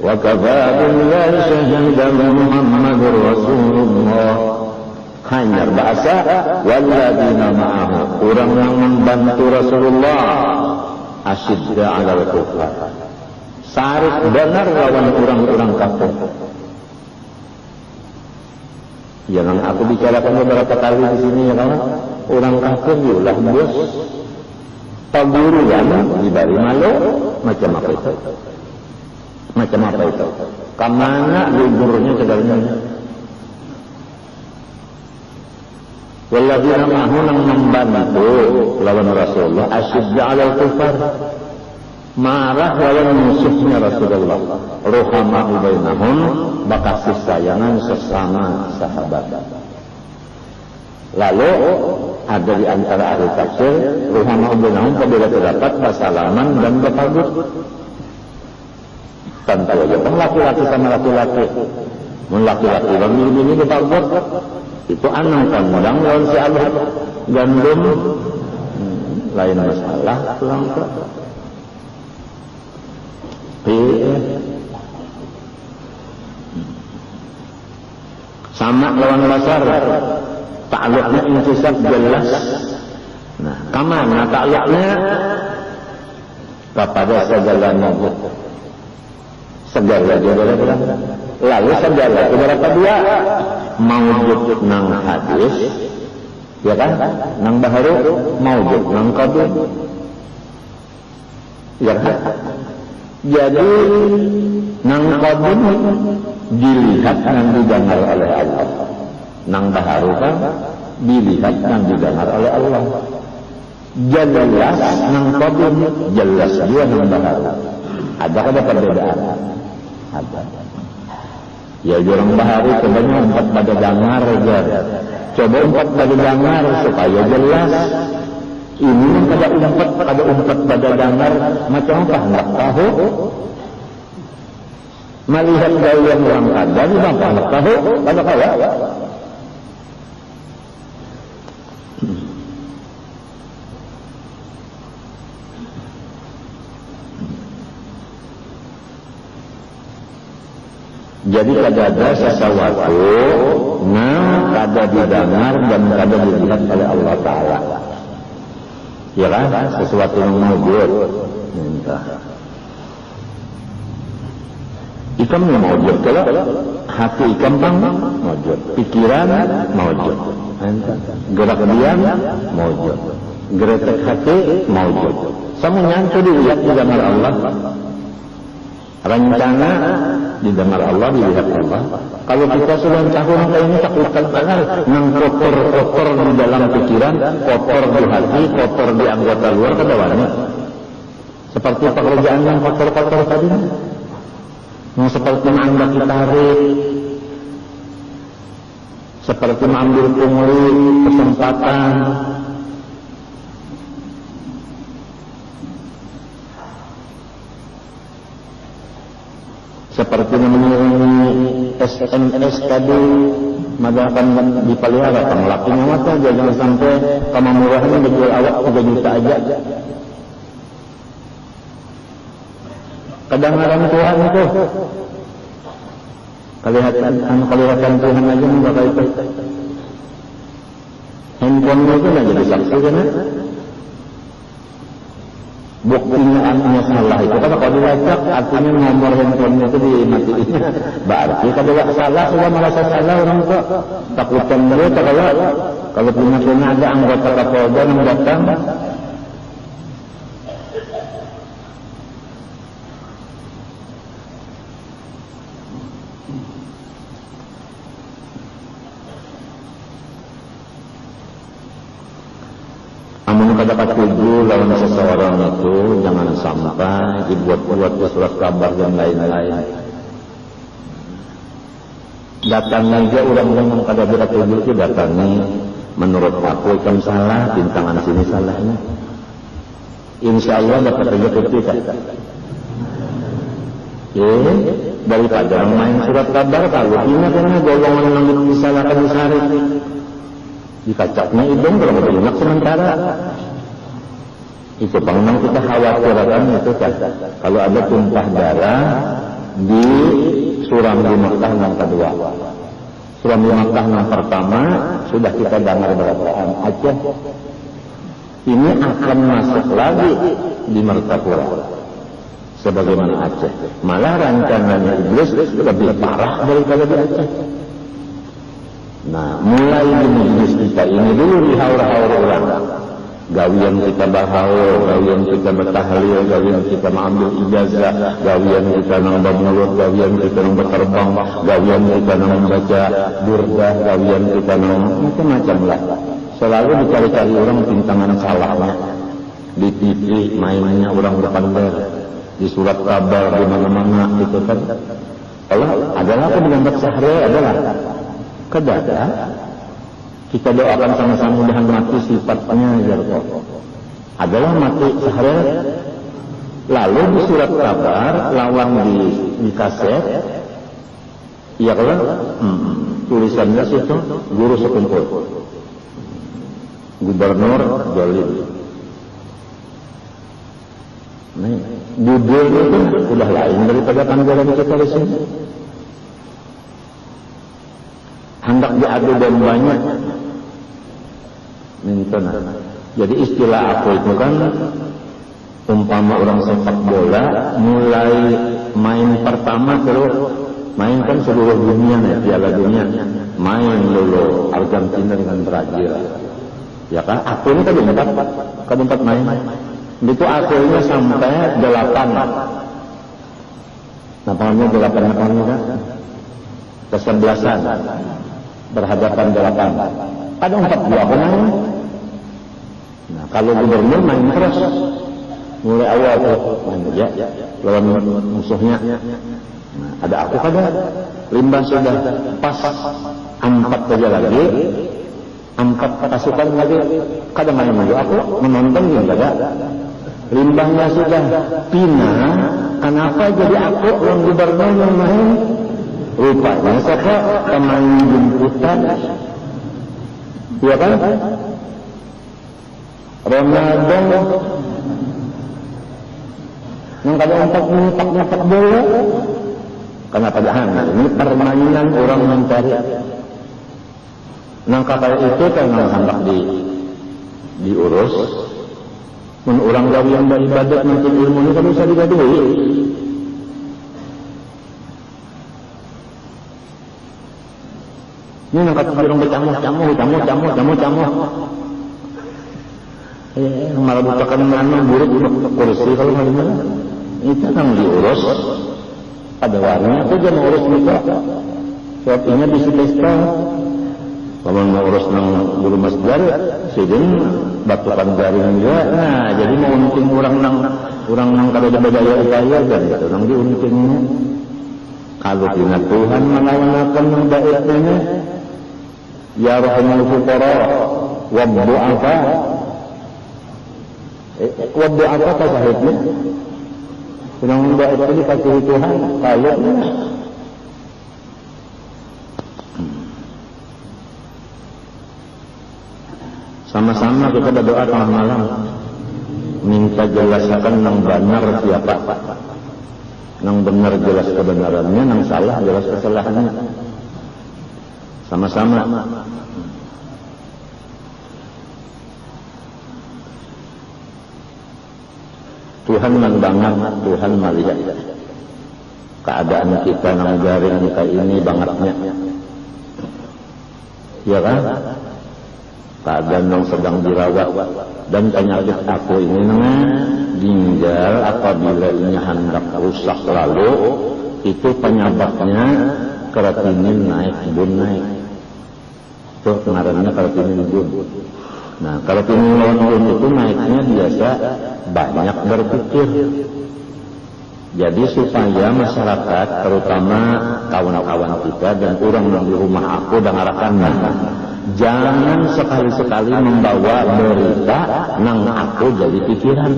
Wa kafa billahi syahidan Muhammadur Rasulullah. Hanya bahasa walladzina ma'ahu, orang yang membantu Rasulullah asyidda 'alal kufar, sarif benar lawan orang-orang kafir. Jangan aku bicarakan beberapa kali di sini ya kawan. Orang kafir yulah bos paguru kan dibari malu macam apa itu? Macam apa itu? Kamana liburnya segalanya? Walladzina ma'ahu nang membantu lawan Rasulullah asyidda 'alal kufar, marah lawan musuhnya Rasulullah. Ruhama'u bainahum, bakasih sayangan sesama sahabat. Lalu ada di antara ahli tafsir ruhama'u bainahum berbeda pendapat basalaman dan berpagut. Tentu aja laki-laki sama laki-laki. Mun laki-laki dan ini berpagut itu anak pandang lawan si Allah gandum, lain masalah pulang ke sama lawan basar, ta'alluqnya intisab jelas. Nah, kamana ta'alluqnya kepada segala makhluk, segala juga. Lalu segala itu berapa dia? Maujud nang hadis, ya kan? Nang baharu, maujud nang qadim, ya kan? Jadi nang qadim dilihat nang didengar oleh Allah, nang baharu kan dilihat nang didengar oleh Allah. Jelas nang qadim, jelas dia nang baharu. Ada perbedaan? Ada. Ya orang baharu coba umpat pada dengar aja. Coba umpat pada dengar supaya jelas. Ini pada umpat pada dengar macam apa? Nggak tahu. Melihat gaya orang ada di bangka nggak tahu. Pada kaya. Jadi kada ada sesuatu yang kada didengar dan kada dilihat oleh Allah Ta'ala. Ya kan? Sesuatu yang maujud. Ikam yang maujud. Kalau hati ikam pang maujud. Pikiran maujud. Gerak diam maujud. Gerak hati maujud. Semuanya itu dilihat di dalam Allah. Rencana didengar Allah, dilihat Allah. Kalau kita sudah tahun ini takutkan banget nang kotor-kotor di dalam pikiran, kotor di hati, kotor di anggota luar kedawannya. Seperti pekerjaan yang kotor-kotor tadi, yang seperti mengambil tarik, seperti mengambil pungli kesempatan, seperti namanya SMS tadi, maka akan dipelihara penglakinya mata, jangan sampai kemamurahannya dijual awak 3 juta aja. Kedengaran Tuhan itu, kelihatan Tuhan aja enggak kayak itu. Handphone itu nggak jadi saksi kan? Buktinya artinya salah itu kan kalau dilacak artinya nomor handphone itu dimatiin. Berarti kalau salah sudah merasa salah orang tua. Takutan mereka kalau punya ada anggota Kapolda yang datang. Amun kada katuju lawan seseorang itu jangan sampai dibuat-buat surat kabar dan lain-lain. Datang aja orang-orang yang kada berkatuju itu datangi menurut aku ikan salah, bintangan sini salahnya. Insya Allah dapat rezeki kan. Daripada main surat kabar kalau ini karena golongan yang disalahkan sehari. Dikacaknya hidung kalau berlunak sementara. Itu memang kita khawatirkan itu kan. Kalau ada tumpah darah di suram di Makkah yang kedua. Suram di Makkah yang pertama sudah kita dengar berapaan Aceh. Ini akan masuk lagi di Martapura. Sebagaimana Aceh. Malah rancangannya Iblis lebih parah daripada di Aceh. Nah, mulai di majlis kita ini dulu dihaur-haur orang. Gawian kita berhaul, gawian kita bertahlil, gawian kita mengambil ijazah, gawian kita nambah mulut, gawian kita nambah terbang, gawian kita membaca burdah, gawian kita macam-macam lah. Selalu dicari-cari orang pintangan salahnya. Di TV mainnya orang berpandar, di surat kabar, di mana-mana itu kan. Allah adalah apa dengan sehari adalah kedada kita doakan sama-sama mudahan mati sifatnya jarko adalah mati sehari. Lalu di surat kabar lawang di kaset iya kalau tulisannya situ guru sekumpul Gubernur Jolim. Nah, judulnya itu udah lain daripada panggilan kita di sini. Hendak diadu dombanya mintona. Jadi istilah aku itu kan umpama orang sepak bola mulai main pertama terus main kan seluruh dunia ya, Piala Dunia main dulu Argentina dengan Brazil ya kan, aku ini keempat main itu akhirnya sampai 8 namanya 8 kan kesebelasan berhadapan 8 ada 42 menang. Nah kalau gubernur main terus mulai awal main ya lawan musuhnya. Nah, ada aku kada limbah sudah pas 4 saja lagi 4 pasukan lagi kada main lagi aku menonton juga kada limbahnya sudah pindah. Kenapa jadi aku yang gubernur yang main? Rupanya siapa pemain jemputan iya kan Ronaldo yang kada nyetak bola karena padahal ini permainan orang mencari nang kata itu kan hendak diurus mun orang gawe yang beribadat nanti ilmu ini kan bisa digadui. Ini nak kata orang bercamu. Malah bukakan mana buruk kursi kalau mana itu kan diurus. Pada warna itu dia mengurus juga. Sebabnya bisa pesta. Kalau mau urus nang bulu masjid, sidin batukan jaring juga. Nah, jadi mau unting orang nang kada ada daya dan itu nang diuntingnya. Kalau tina Tuhan melawan yang baiknya. Ya rahimul fuqara wa du'afa sahibnya sedang doa itu dikasih Tuhan kaya Sama-sama kita berdoa tengah malam, minta jelaskan nang benar siapa, nang benar jelas kebenarannya, nang salah jelas kesalahannya. Sama-sama. Tuhan mendengar, Tuhan melihat keadaan kita nang garing kayak ini bangetnya, ya kan? Keadaan yang sedang dirawat dan penyakit aku ini ginjal apabila ini hendak rusak lalu itu penyebabnya kreatinin naik, bun naik. Itu ngarannya kreatinin bun. Nah, kreatinin bun itu naiknya biasa banyak berpikir. Jadi supaya masyarakat, terutama kawan-kawan kita dan orang yang di rumah aku dengarkan, jangan sekali-sekali membawa berita nang aku jadi pikiran.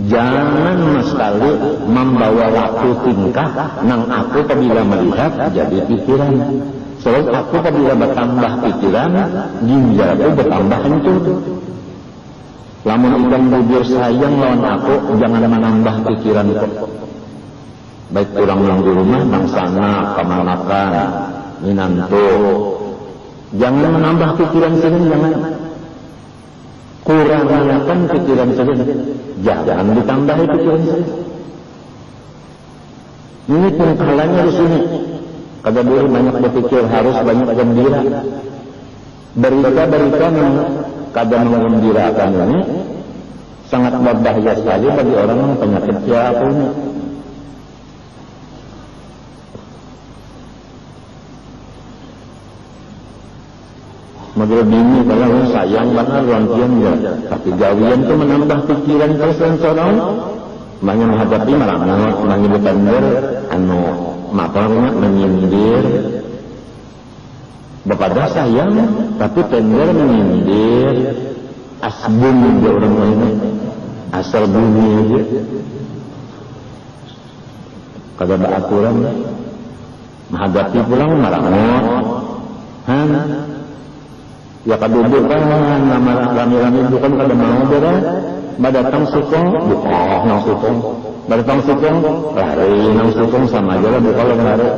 Jangan sekali membawa waktu tingkah nang aku apabila melihat jadi pikiran. Sebab aku apabila bertambah pikiran, ginjalku bertambah hancur. Lamun ikan bubur sayang lawan aku, jangan menambah pikiran. Baik kurang yang di rumah, nang sana, kemanakan, minanto. Jangan menambah pikiran sini, jangan. Kurangkan pikiran sini. Jangan ditambahi pikiran sini. Ini pengkalanya di sini. Kada boleh banyak berpikir, harus banyak gembira. Berita-berita yang kada menggembirakan ini sangat berbahaya sekali bagi orang yang penyakit siapa ini. Model bini kalau sayang banget lantian ya, tapi gawian itu menambah pikiran perasaan seorang. Banyak menghadapi malam menyebutkan anu maparnya menyindir. Bapada sayang, tapi tender menyindir, asbun dia orang lain, asal bunyi aja. Kada beraturan, menghadapi pulang marangot, ya kaduduk kan, nama rami-rami bukan kada mau beres, badatang sukong, bukan nang sukong, badatang sukong, lari nang sukong sama aja lah bukan lari.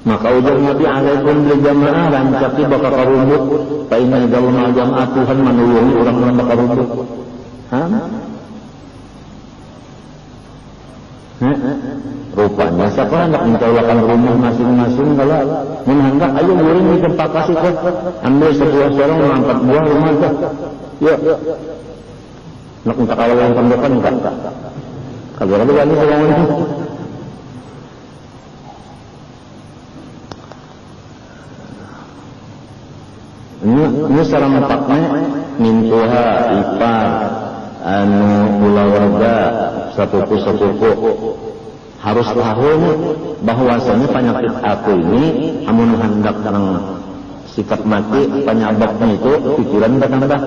Maka ujar Nabi alaikum berjamaah rancaki bakal karubut paina dalam jamaah Tuhan menulungi orang yang bakal karubut. Rupanya siapa hendak mencaulakan rumah masing-masing kalau menghendak ayo muring di tempat kasih ke ambil sebuah sarung mengangkat buah rumah ke yuk nak minta kawal yang tembakan enggak kalau ada berani sarung ini. Ini secara mempaknya mintuha, ipar, ulah warga, sepupu-sepupu harus tahu bahwasanya penyakit aku ini amun hendak sikap mati penyebabnya itu pikiran bertambah.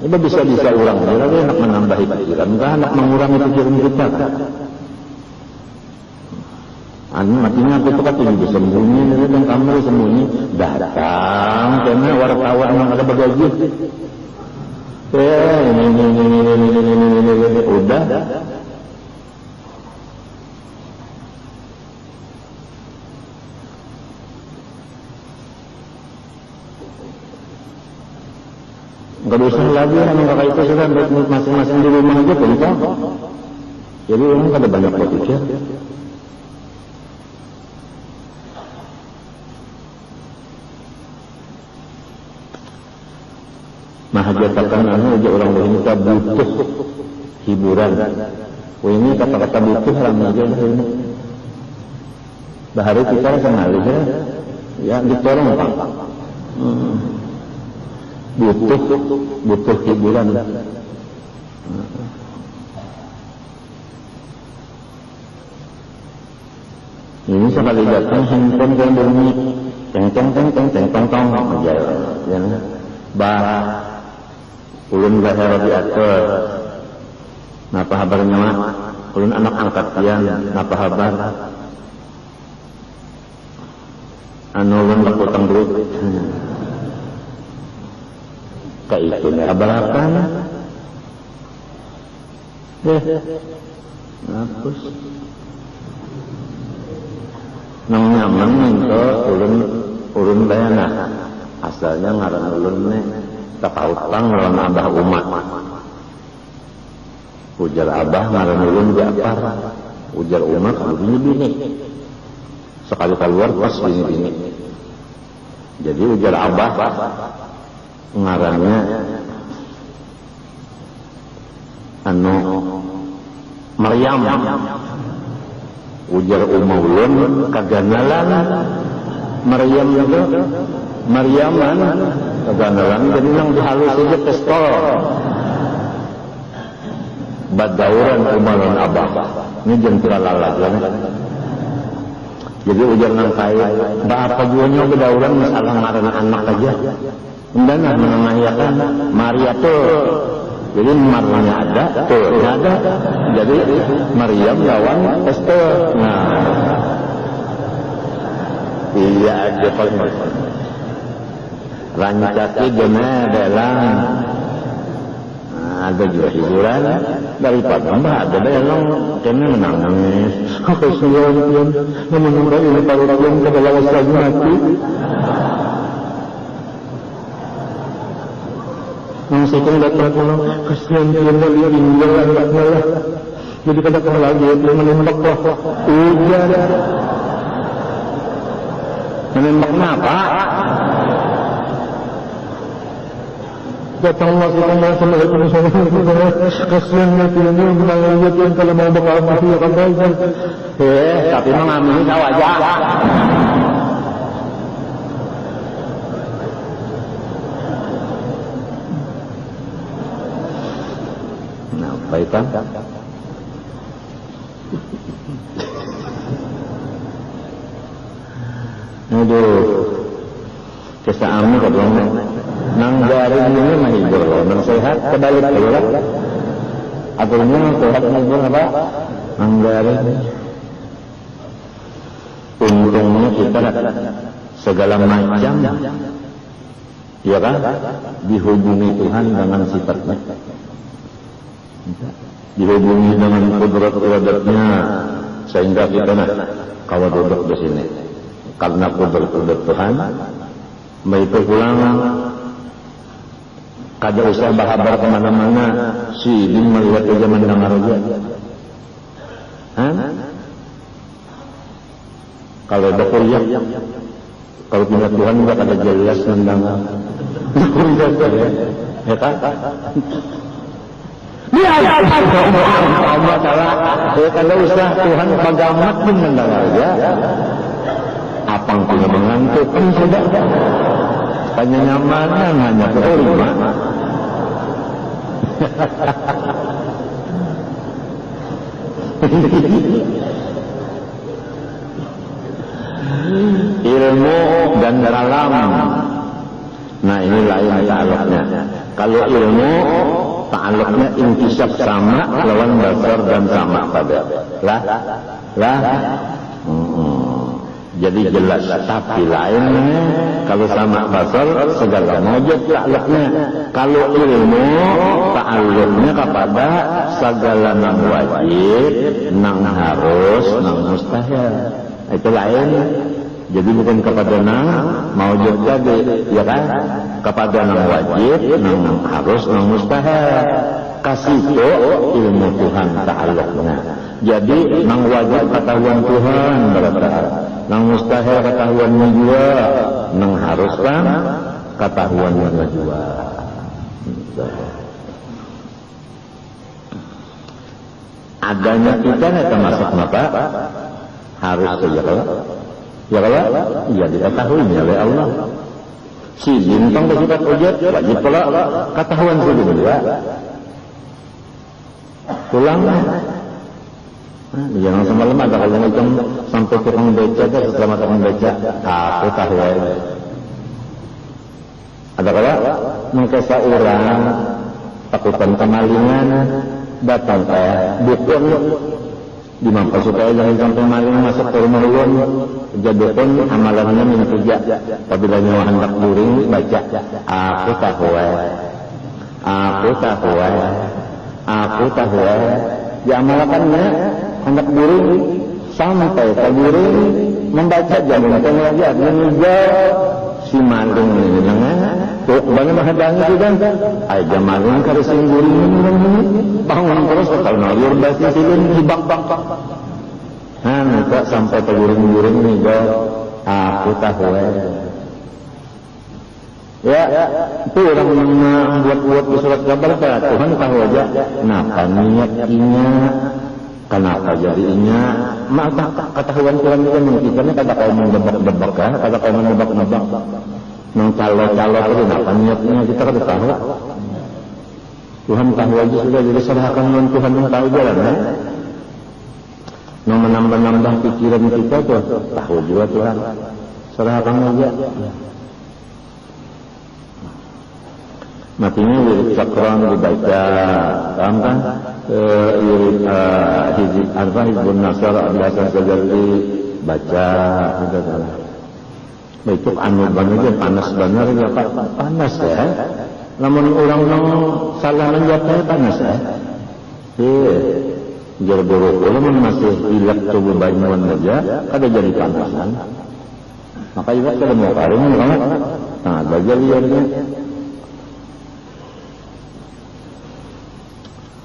Ini bisa-bisa orang dia nak menambahi pikiran, nak mengurangi pikiran kita. Matinya aku tuh katanya sembunyi dan kamu sembunyi datang karena wartawan yang ada begaji ini udah nggak usah lagi yang kakak itu sudah masing-masing di rumah aja penuh. Jadi orang kada banyak berpikir. Mahajatakan aja orang wanita butuh hiburan. Ini kata-kata butuh ramai aja ini. Bahari kita sengalih ya ditorong pak. Butuh hiburan. Ini sekali datang handphone yang bunyi, teng aja ya. Bah ulun bahara diatur napa habarnya mah ulun anak angkat pian napa habar anu ulun bakutang duit. Ka itu nih abalakan. Hapus. Nang nyaman minta ulun bayana. Asalnya ngaran ulun nih tapautang lawan abah umat. Ujar abah ngaran ulun Ja'far. Ujar umat bini-bini. Sekali keluar pas bini-bini. Jadi ujar abah ngarannya anu Maryam. Ujar ulun kaganalan Maryam juga Maryaman kaganalan jadi nang dihalus aja pistol badauran umaran abah ini jentera lalagan. Jadi ujar nang kaya apa guanya badauran masalah ngaran anak aja dan menanyakan Maria tuh jadi marnya ada tuh ada jadi Maryam lawan Esther. Nah iya aja paling rancaki gene belang. Ada juga hiburan daripada mbak ada belang kena menangis kasihan pian namun mbak ini parutan ke dalam lagi mati nang sikung datang pulang kasihan pian dia tinggal anaknya lah jadi kadang lagi dia menembak lah ujar menembak apa datang masih kembali sama kasihan pian dia menangis pian kalau mau bakal mati akan baik tapi mengamini kau aja baikkan aduh kesaami kadang nang garing ini mahibur nang sehat kebalik kebalik akhirnya nang sehat mahibur apa nang garing untungnya kita segala macam ya kan dihubungi Tuhan dengan sifatnya dihubungi dengan kudrat-kudratnya sehingga kita kawa duduk di sini karena kudrat Tuhan mereka pulang kada usah bahabar kemana-mana si bin melihat aja mendengar aja kalau ada kuliah kalau punya Tuhan enggak ada jelas mendengar ya kan Allah salah. Kalau usah Tuhan bagamat pun mendengar aja. Apang punya mengantuk pun sudah. Hanya nyamanan hanya terima. Ilmu dan kalam. Nah ini lain ta'aluknya. Kalau ilmu ta'aluknya intisab sama lawan basar dan sama pada lah jadi jelas tapi lainnya kalau sama basar segala mujud ta'aluknya kalau ilmu ta'aluknya kepada segala nang wajib nang harus nang mustahil itu lain. Jadi bukan kepada nang maujud tadi, ya kan? Kepada nang wajib, nang harus, nang mustahil. Kasih itu ilmu Tuhan ta'aluknya. Jadi nang wajib ketahuan Tuhan berarti. Nang mustahil ketahuannya juga. Nang harus kan ketahuannya juga. Adanya kita termasuk apa? Harus saja kalau. Ya kalau ya diketahuinya oleh Allah. Si bintang bersifat ujat wajib pula ketahuan dulu ya. Pulang. Jangan semalam ada kalau macam sampai tukang beca dah setelah tukang beca aku tahu ya. Ada kalau mengkesa orang takutan kemalingan datang dukun dimampu supaya jangan sampai maling masuk ke rumah ulun. Jadipun amalannya mintuja. Apabila nyawa hendak buring baca aku tahu. Diamalkannya hendak buring sampai ke buring membaca jangan lagi mengejar si maling ini tuh banyak menghadang itu kan aja maling kada sing buring bangun terus kalau nalur baca silin hibang minta sampai ke buring nih aku tahu ya itu orang membuat surat kabar Tuhan tahu aja kenapa niatnya kenapa jadinya maka ketahuan Tuhan juga mengizinkannya kata kau mendebak kan kata kau menebak nang calo itu kenapa niatnya kita kada tahu Tuhan tahu aja sudah jadi serahkan dengan Tuhan yang tahu jalannya nang menambah pikiran kita tuh tahu juga Tuhan serahkan aja matinya wirid sakron dibaca paham kan Hizbun Nasr Hasan Sajali baca itu anu banget panas benar ya Pak panas ya namun orang salah menjawabnya panas ya jarburu kalau masih ilak coba banyak aja ada jadi panasan maka juga kalau mau karing nah belajar liarnya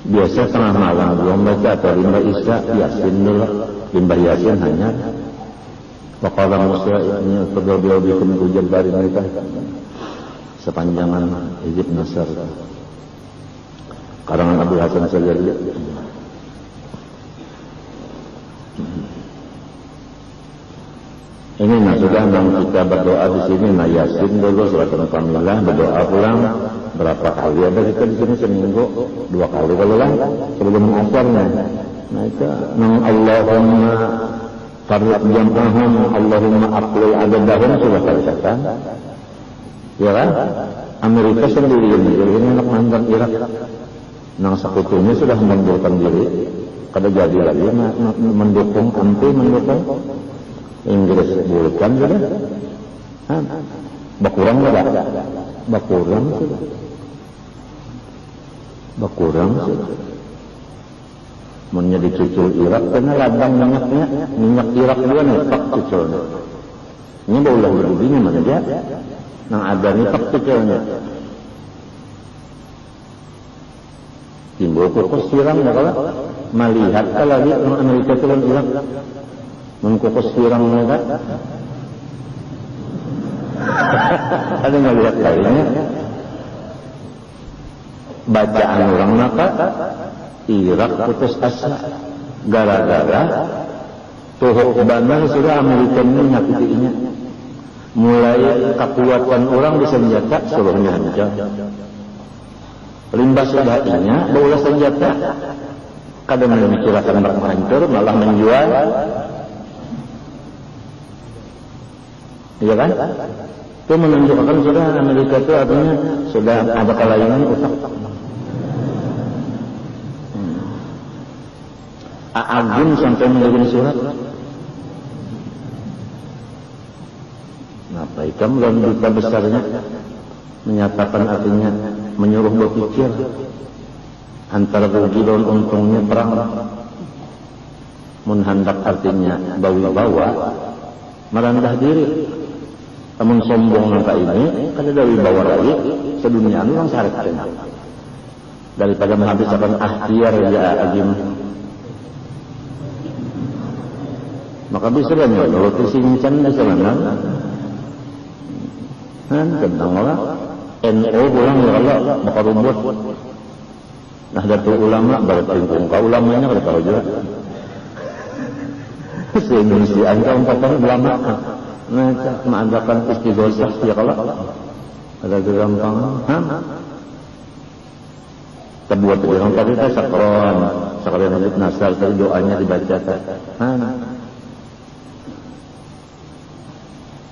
biasa tengah malam belum baca atau limbah isya yasin dulu limbah yasin hanya waqala Musa ini beliau bikin hujan dari mereka sepanjangan Hizb Nasr karangan Abu Hasan Sajali ini sudah kita berdoa di sini yasin dulu surat Al-Kamilah berdoa pulang berapa kali ada kita di sini seminggu 2 kali kalau lah sebelum asarnya itu Allahumma farriq jam'ahum Allahumma aqlil adadahum sudah katakan ya kan Amerika sendiri ini anak mantan Irak nang sekutunya sudah mengundurkan diri kada jadi lagi mendukung Inggris bukan sudah bakurang sudah menjadi cucul Irak karena ladang minyak Irak juga nih pak cuculnya ini boleh berdirinya mana dia nang ada nih pak cuculnya timbul kukus sirang ya kalau melihat lagi orang Amerika turun Irak mengkukus sirang mereka ada nggak lihat kayaknya bacaan orang maka Irak putus asa gara-gara tuhuk bandar sudah Amerika ini nyakitinya mulai kekuatan orang di senjata seluruhnya hancur limbah sudahnya bola senjata kadang memikirkan berhancur malah menjual iya kan itu menunjukkan sudah Amerika itu artinya sudah ada kelainan utak Agung sampai mengirim surat nah Paikam dalam berita besarnya menyatakan artinya menyuruh berpikir antara rugi dan untungnya perang menhandak artinya bawa merendah diri namun sombong nangka ini kada dari bawa lagi sedunia orang sarekna daripada menghabiskan akhir ya agim maka bisa kan ya kalau singcan sebenarnya tentang orang NU pulang ya Allah maka rumbut Nahdlatul Ulama bertingkung ka ulamanya kada tahu juga se-Indonesia angka 4 ulama mengadakan istighosah ya kalau ada gampang terbuat orang tadi itu sakron Hizb Nasr tadi doanya dibaca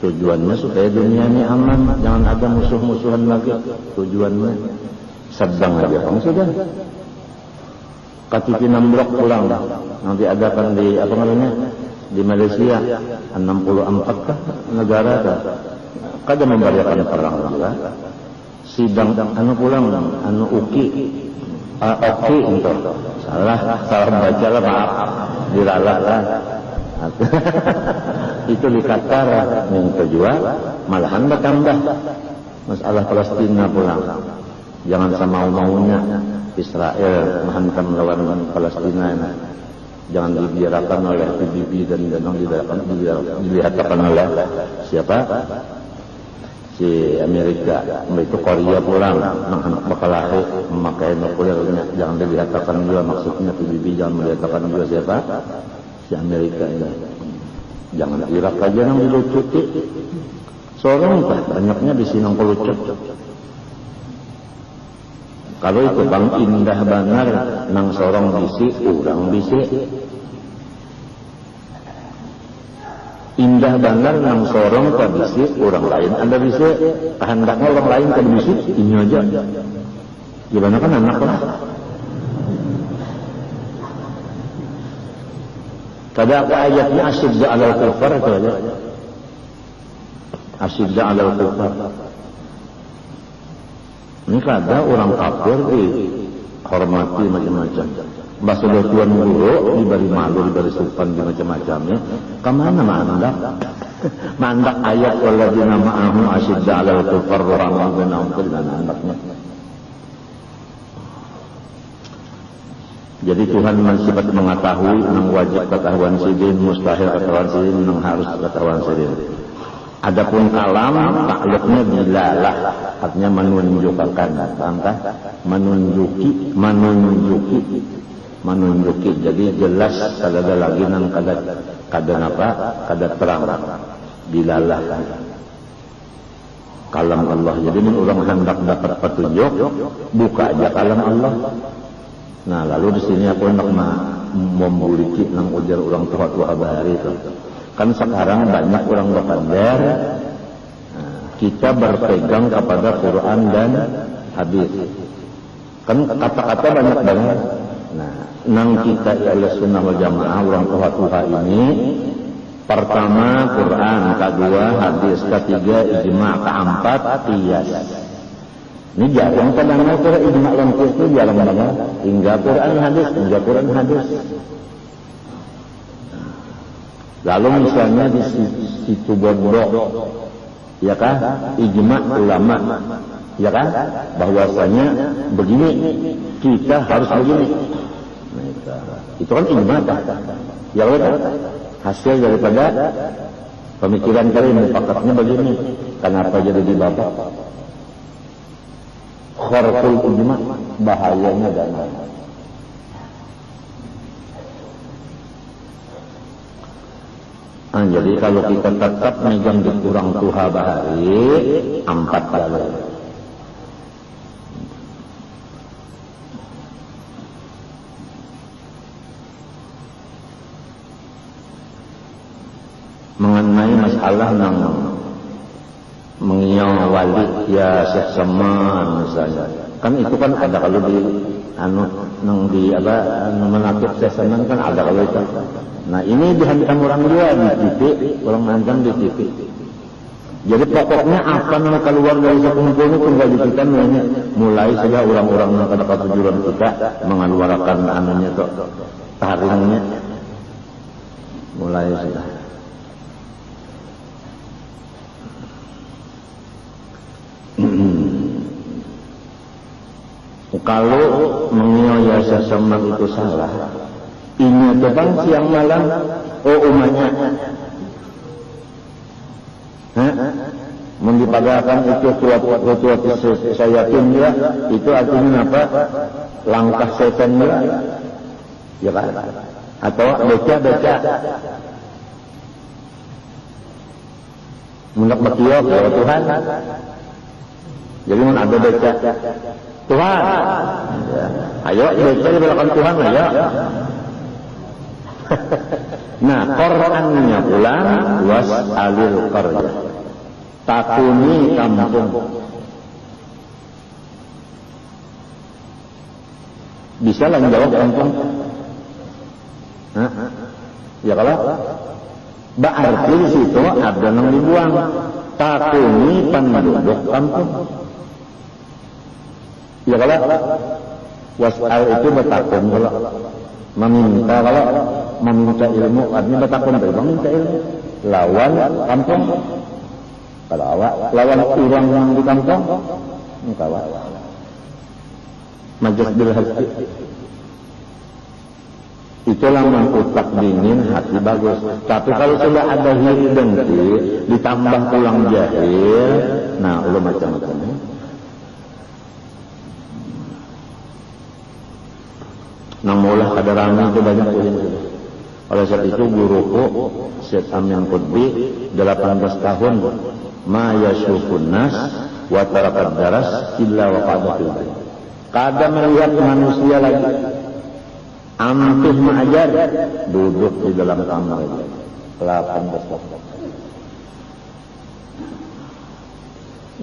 tujuannya supaya dunia ini aman jangan ada musuh-musuhan lagi tujuannya sedang aja kamu sudah KTP 6 blok pulang. Nanti adakan di apa namanya? Di Malaysia 64 kah negara kah? Kada membayarkan perang juga. Sidang anu pulang anu UKI. Oke untuk salah baca lah, maaf diralat lah. Itu di Qatar yang kedua malahan bertambah masalah Palestina pulang. Jangan sama maunya Israel menghantam melawan Palestina ini. Jangan dibiarkan oleh PBB dan jangan dilihatkan oleh siapa? Si Amerika, itu Korea pulang, anak bakal lahir memakai nuklearnya. Jangan dilihatkan juga maksudnya PBB, jangan melihatkan juga siapa? Si Amerika ini. Jangan Irak aja yang dilucuti. Seorang banyaknya di sini yang pelucut. Kalau itu bang indah benar nang sorong bisi, urang bisi. Indah benar nang sorong ka bisi, urang lain ada bisi. Hendaknya orang lain ka bisi, ini aja. Gimana kan anak lah. Kada ayatnya asyidda alal kufar itu aja. Asyidda alal kufar. Ini kada orang kafir dihormati macam-macam. Bahasa tuan guru diberi malu, diberi sopan, di macam-macamnya. Kemana mandak? Mandak ayat walladzina ma'ahu asyidda 'alal kufar rahamau bainahum dan andaknya. Jadi Tuhan sifat mengetahui, nang wajib ketahuan sidin, mustahil ketahuan sidin, nang harus ketahuan sidin. Adapun kalam takluknya bilalah, artinya menunjukkan, paham kah? Menunjuki. Jadi jelas kada lagi nang kada terang. Bilalah kalam Allah. Jadi orang hendak dapat petunjuk, buka aja kalam Allah. Nah, lalu di sini aku hendak memiliki nang ujar orang tua bahari itu. Kan sekarang banyak orang berpandar, kita berpegang kepada Quran dan hadis. Kan kata-kata banyak banget. Nah, nang kita oleh sunnah wal jamaah orang tua ini, pertama Quran, kedua hadis, ketiga ijma', keempat qiyas. Ini jarang kadang-kadang kira ijma' yang qiyas itu jarang banget. Hingga Quran hadis. Lalu misalnya di situ bodoh, ya kan, ijma' ulama, ya kan, bahwasanya begini, kita harus begini. Itu kan ijma', ya kan, hasil daripada pemikiran kalian mufakatnya begini. Kenapa jadi dibabak? Kharqul ijma', bahayanya dan jadi kalau kita tetap megang di kurang tuha bahari 4 kali. Mengenai masalah nang mengiang wali ya Syekh Saman misalnya, kan itu kan ada kalau di nang di apa menakib Syekh Saman kan ada kalau itu. Nah ini dihantam orang dia di TV, orang manjang di TV. Jadi pokoknya apa yang keluar dari satu kumpul itu enggak diberikan mulai saja orang-orang yang kata tujuan kita mengeluarkan anunya tuh taringnya mulai saja. Kalau mengiaya sesama itu salah, ini bang siang malam, umatnya, mendipadakan itu kuat saya dia, itu artinya apa? Langkah setan dia, ya kan? Atau beca, mendak berkiok ya Tuhan. Jadi mana ada beca Tuhan, ayo beca di belakang Tuhan ayo. Nah, Qur'annya pulang was'alil qarya. Takuni kampung. Bisa lah jawab kampung. Ya kalau berarti di situ ada yang dibuang. Takuni penduduk kampung. Ya kalau wasal itu bertakun kalau meminta ilmu artinya bertakun meminta ilmu. Lawan kampung. Kalau awak lawan orang yang di kampung, kawan. Majas bil hati. Itulah utak dingin, hati bagus. Tapi kalau sudah ada hiri dengki, ditambah tulang jahil, nah ulah macam-macam. Nang mulah kada rame itu banyak ulin. Oleh sebab itu guruku Syekh Amin Qutbi 18 tahun ma yashufun nas wa tarakad daras illa wa qadatul. Kada melihat manusia lagi. Ampuh mengajar duduk di dalam kamar 18 tahun.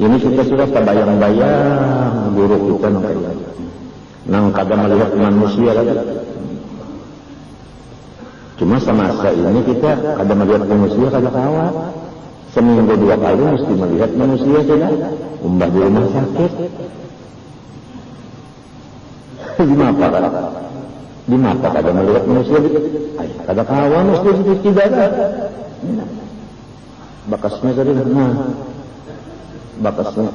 Ini kita sudah terbayang-bayang guru kita nang kada melihat manusia lagi. Cuma semasa ini kita kada melihat manusia kada kawat. Seminggu 2 kali mesti melihat manusia saja. Umbah di rumah sakit. Di mata kada melihat manusia. Kada kawan mesti tidak ada. Bakasnya tadi bakasnya.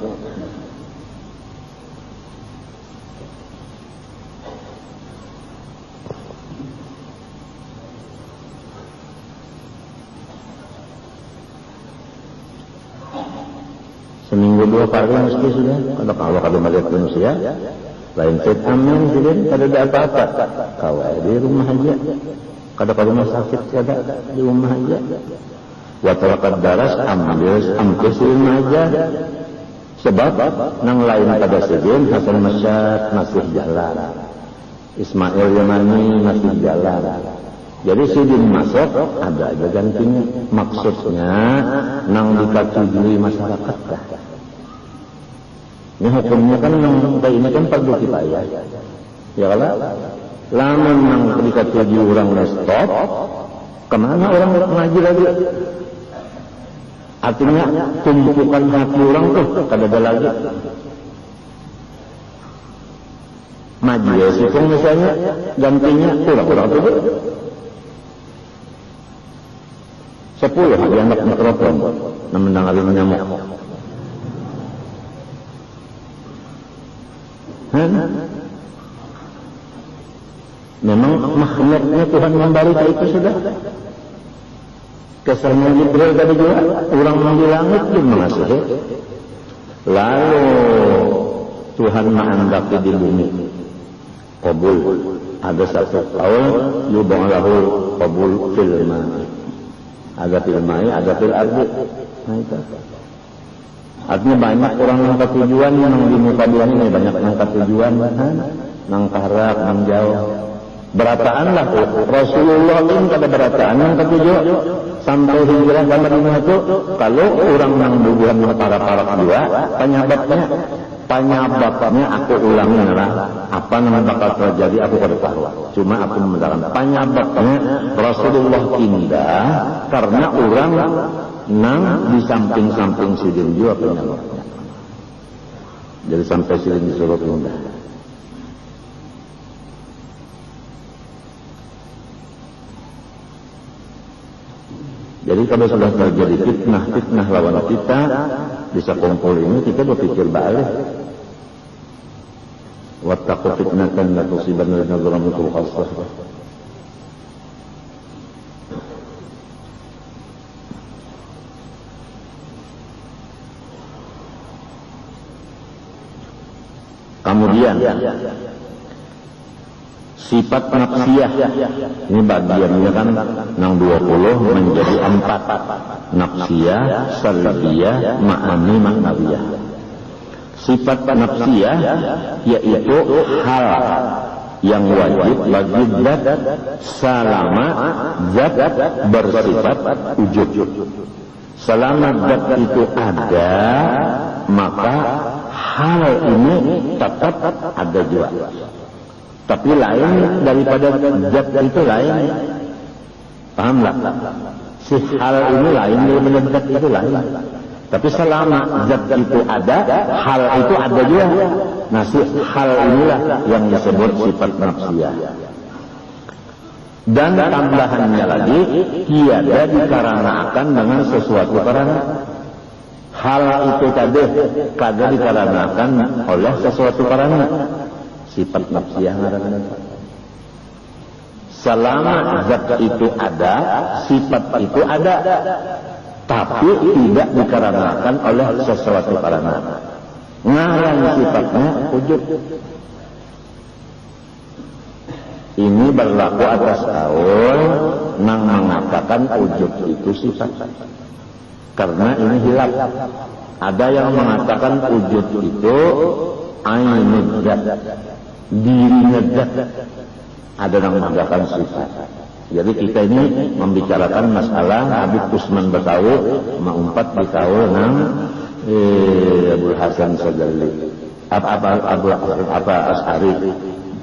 Seminggu 2 kali mesti sudah. Kalau kada melihat manusia, lain Syekh Amin sudah kada ada apa-apa. Kawai di rumah aja. Kada pada rumah sakit kada di rumah aja. Wa tarakad daras ambil di rumah aja. Sebab nang lain pada sejen Hasan Masyad masih jalan. Ismail Yamani masih jalan. Jadi sidin masuk ada aja gantinya. Maksudnya nang dikatujui masyarakat dah. Ini hukumnya kan nang ini kan fardu kifayah. Ya kalau lamun nang dikatujui orang stop, kemana orang ngaji lagi? Artinya tumpukan hati orang tuh kada ada lagi. Majelis itu misalnya gantinya kurang tuh. 10 dianggap mikrofon mendengar nyamuk. Memang makhluknya Tuhan memberi itu sudah. Kesannya Jibril tadi juga orang di langit pun mengasihi. Lalu Tuhan menghendaki di bumi qabul. Ada satu kaul yub'alahu qabul fil ma'i. Ada fil ma'i, ada fil ardi. Nah itu. Artinya banyak orang yang ketujuan yang di muka bumi ini banyak yang ketujuan, nang karak, nang jauh. Berataan lah Rasulullah ini kada berataan yang ketujuh sampai hijrah ke Madinah itu kalau orang yang bubuhan para dua penyebabnya aku ulangi adalah apa yang bakal terjadi aku kada tahu. Cuma aku menerangkan penyebabnya Rasulullah indah karena orang nang di samping-samping sidin juga penyebabnya. Jadi sampai sidin disuruh indah. Jadi kalau sudah terjadi fitnah lawan kita bisa kumpul ini kita berpikir balik. Wattaqu fitnatan la tusibanna alladziina zalamu minkum khassah. Kemudian sifat nafsiyah ini bagiannya kan nang 20 menjadi 4 nafsiyah, salbiyah, ma'ani, ma'nawiyah. Sifat nafsiyah yaitu hal yang wajib bagi zat selama zat bersifat wujud. Selama zat itu ada maka hal ini tetap ada juga. Tapi lain daripada zat itu lain. Pahamlah? Si hal ini lain daripada zat itu lain. Tapi selama zat itu ada, hal itu ada juga. Nah, si hal inilah yang disebut sifat nafsiyah. Dan tambahannya lagi, tiada dikarenakan dengan sesuatu karena. Hal itu tadi kagak dikarenakan oleh sesuatu karena. Sifat nafsiyah ngaranna. Selama zat itu ada, sifat itu ada, tapi tidak dikarenakan oleh sesuatu karena. Ngaran sifatnya wujud. Ini berlaku atas kaul yang mengatakan wujud itu sifat. Karena ini hilaf. Ada yang mengatakan wujud itu ainul zat, dirinya zat. Ada yang mengatakan sifat. Jadi kita ini membicarakan masalah Habib Usman Batawi mengumpat di kaul nang Abdul Hasan Sadali. Apa Asy'ari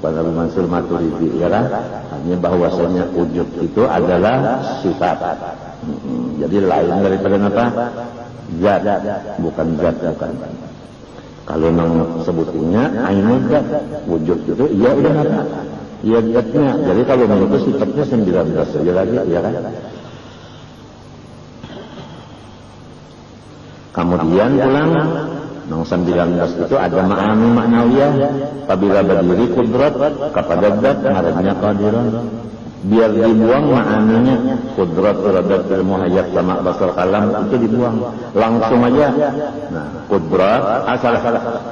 pada Mansur Maturidi, ya kan? Hanya bahwasanya wujud itu adalah sifat. Jadi lain daripada apa? Zat, bukan zat, bukan. Kalau nang sebutinnya ainul zat, wujud itu iya udah apa? Iya zatnya. Jadi kalau menurut sifatnya 19 saja lagi, ya kan? Kemudian pulang nang 19 itu ada ma'ani ma'nawiyah. Apabila berdiri kudrat kepada zat ngarannya qadiran. Biar dibuang ma'aninya, kudrat iradat ilmu hayat sama basar kalam itu dibuang langsung aja. Nah, kudrat asal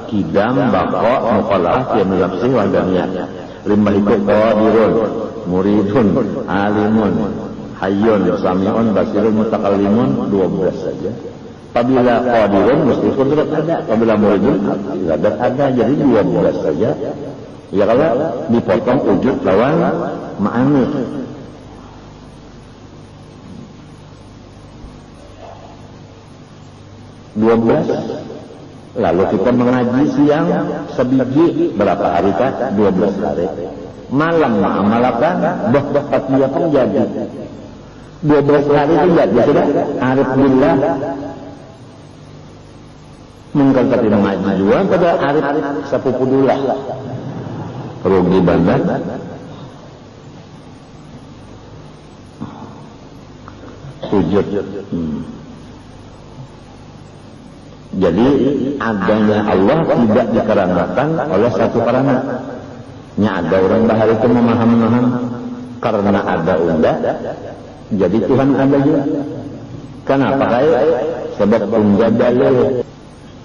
kidam baqa muqalah yang nafsi wa daniyah. Lima itu qadirun, muridun, alimun, hayyun, sami'un, basirun, mutakallimun, 12 saja. Apabila qadirun mesti kudrat ada, apabila muridun iradat ada, jadi 12 saja. Ya kalau dipotong wujud lawan ma'ani. Lalu kita mengaji siang sebiji berapa hari kah? 12 hari. Malam ma'amalakan bah dia pun jadi 12 hari itu jadi sudah arif billah. Mungkin tapi mengaji juga pada arif sapupudulah. Rugi bandar. Wujud. Jadi adanya Allah tidak dikarenakan oleh satu karena. Ada orang bahar itu memaham karena ada unda, jadi Tuhan ada juga. Kenapa kayak sebab unda dalil.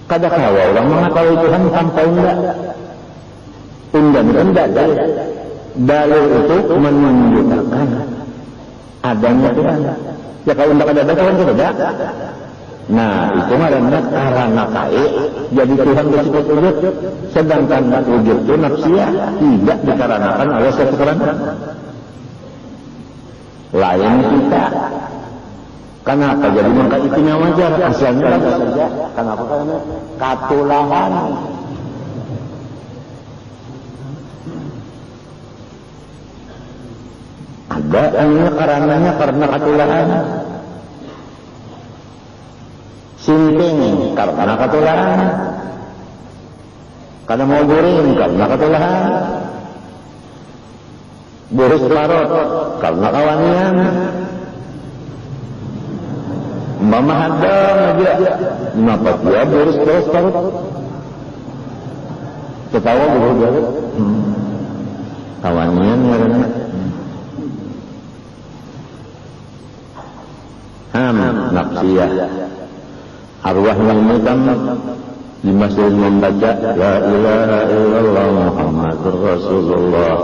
Kadang-kadang orang mengetahui Tuhan tanpa unda. Unda tidak dalil. Dalil itu menunjukkan adanya Tuhan. Ya kalau unda ada Tuhan tidak. Nah itu karena kait jadi Tuhan bersifat wujud. Sedangkan wujud itu nafsiyah tidak dikarenakan oleh satu karena. Lain kita. Kenapa jadi maka itu wajar? Asalnya saja. Kenapa? Karena katulahan. Ada yang karenanya karena katulahan. Sinting karena katulahan. Karena mau goreng karena katulahan. Boris larut karena kawanian. Mama hadam aja. Kenapa dia boris terus larut? Ketawa dulu. Kawanian karena nafsiyah. Arwah yang mutam di masjid membaca La ilaha illallah Muhammadur Rasulullah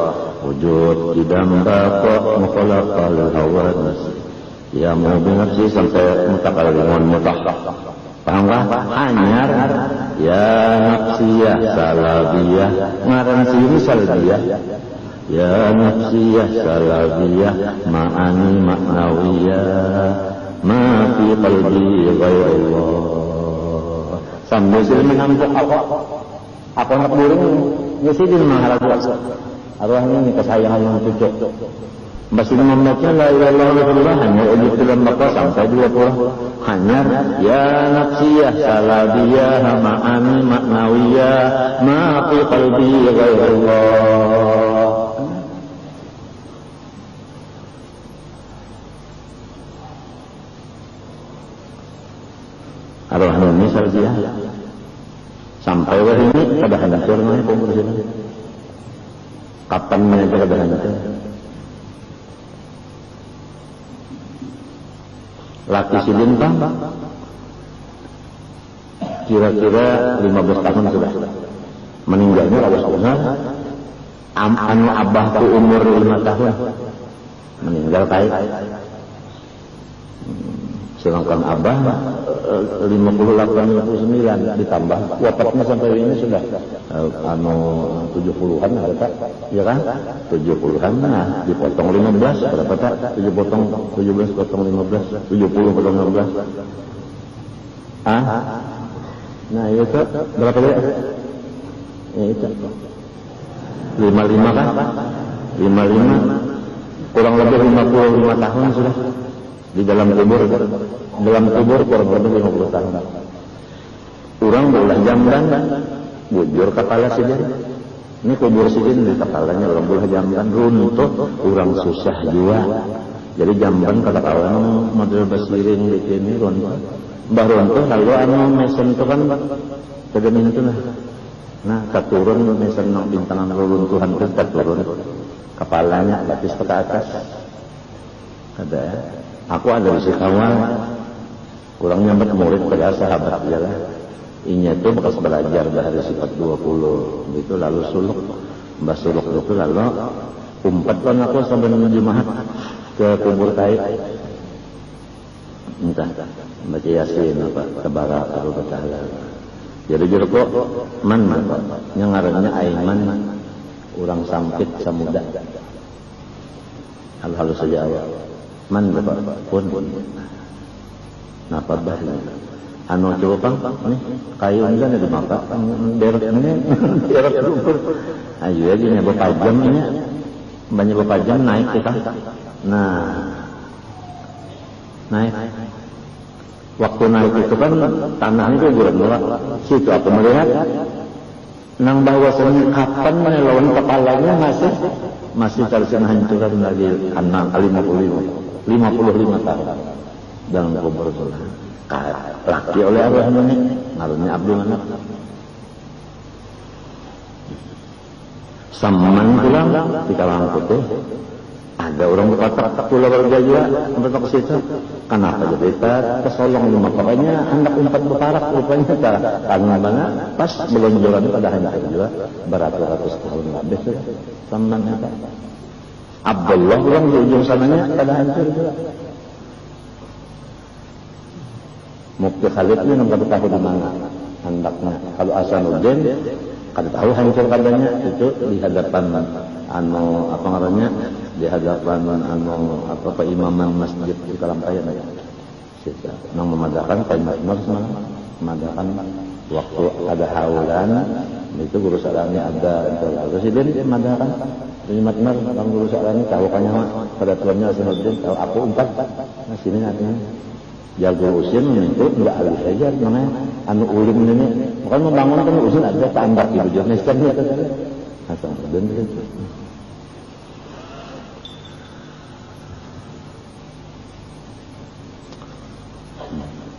wujud idam baqa mukhalaqal hawadis ya mau binafsi sampai mutakallimun mutahhah. Paham kah? Anyar ya nafsiyah salabiyah ngaran sini salbiyah ya nafsiyah salabiyah ma'ani ma'nawiyah ma fi qalbi ghairullah. Sambil sini menampuk apa nak burung ya sini mahala kuasa arwah ini kesayangan yang cucu. Masih membaca la ilaha illallah hanya ujub dalam maka sampai dia pulang hanya ya nafsiyah salabiyah ma'ani maknawiyah ma fi qalbi ghairullah. Arwah ini salbiah sampai hari ini kada hancur mana kubur sini. Kapan mereka kada hancur? Laki si Lintang kira-kira 15 tahun sudah meninggalnya Allah Subhanahu anu abahku umur 5 tahun meninggal kait sedangkan abah 58-59 ditambah wafatnya sampai ini sudah anu 70-an ada ya kan 70-an nah dipotong 15 berapa tak 17 potong 15 70 potong 15 nah itu berapa ya itu 55 kan 55 kurang lebih 55 tahun sudah di dalam kubur kurang lebih 50 tahun. Orang berulah jamban bujur kepala saja. Ini kubur sidin di kepalanya orang berulah jamban runtuh, orang susah juga. Jadi jamban kata kawan model basirin di sini runtuh. Mbah runtuh lalu anu mesen itu kan kedemin itu lah. Nah keturun mesen nak bintangan runtuhan itu keturun kepalanya lapis ke atas. Ada aku ada di kawan kurang nyambat murid pada sahabat aja lah ini itu bekas belajar dari sifat 20 itu lalu suluk mbak suluk itu lalu umpat kan aku sampai menuju mahat ke kubur kai entah baca yasin apa tabarak atau ta'ala jadi kok man yang ngarannya Aiman orang sampit samuda hal-hal saja awal man bapak pun napa bah anu coba pang nih kayu ini kan ada maka derek ini derek ukur ayo aja nih beberapa jam ini banyak beberapa jam naik kita nah naik waktu naik itu kan tanahnya itu berat situ aku melihat nang bahwasanya kapan melawan kepalanya masih tersentuh hancuran lagi 55 tahun dalam kubur sulah laki oleh Allah ini ngaruhnya Abdul Manaf saman pulang di kalangan putih ada orang berkata pula berjaya untuk ke situ kenapa jadi kesolong lima pokoknya hendak umpat berparak rupanya karena mana pas belonjoran pada hanya juga beratus-ratus tahun lebih saman apa Abdullah orang di ujung sananya pada hancur juga. Mukti Khalid ini nampak tahu di mana hendaknya. Kalau Hasanuddin kada tahu hancur kadanya itu di hadapan anu apa namanya di hadapan anu apa imaman masjid di Kalampayan ya. Situ nang memadakan kalimat semalam memadakan waktu ada haulan itu guru salahnya ada presiden memadakan Terima kasih, Bang Guru Sa'lani tahu kanya pada tuannya Hasanuddin tahu aku umpat. Nah sini artinya jago usin itu enggak alih saja namanya anu ulim ini. Bukan membangun kan usin ada tambah ibu jenis kan ya tadi. Hasanuddin itu.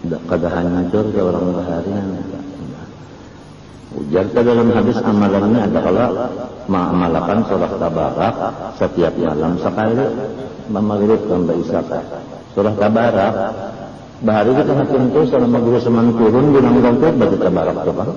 Tidak kada hancur ke orang baharian. Ujar ke dalam hadis amalannya adalah mengamalkan surah Tabarak setiap malam sekali maghrib sampai isya. Surah Tabarak bahari kita tentu selama guru seman turun gunang gangkut baca Tabarak tu kan.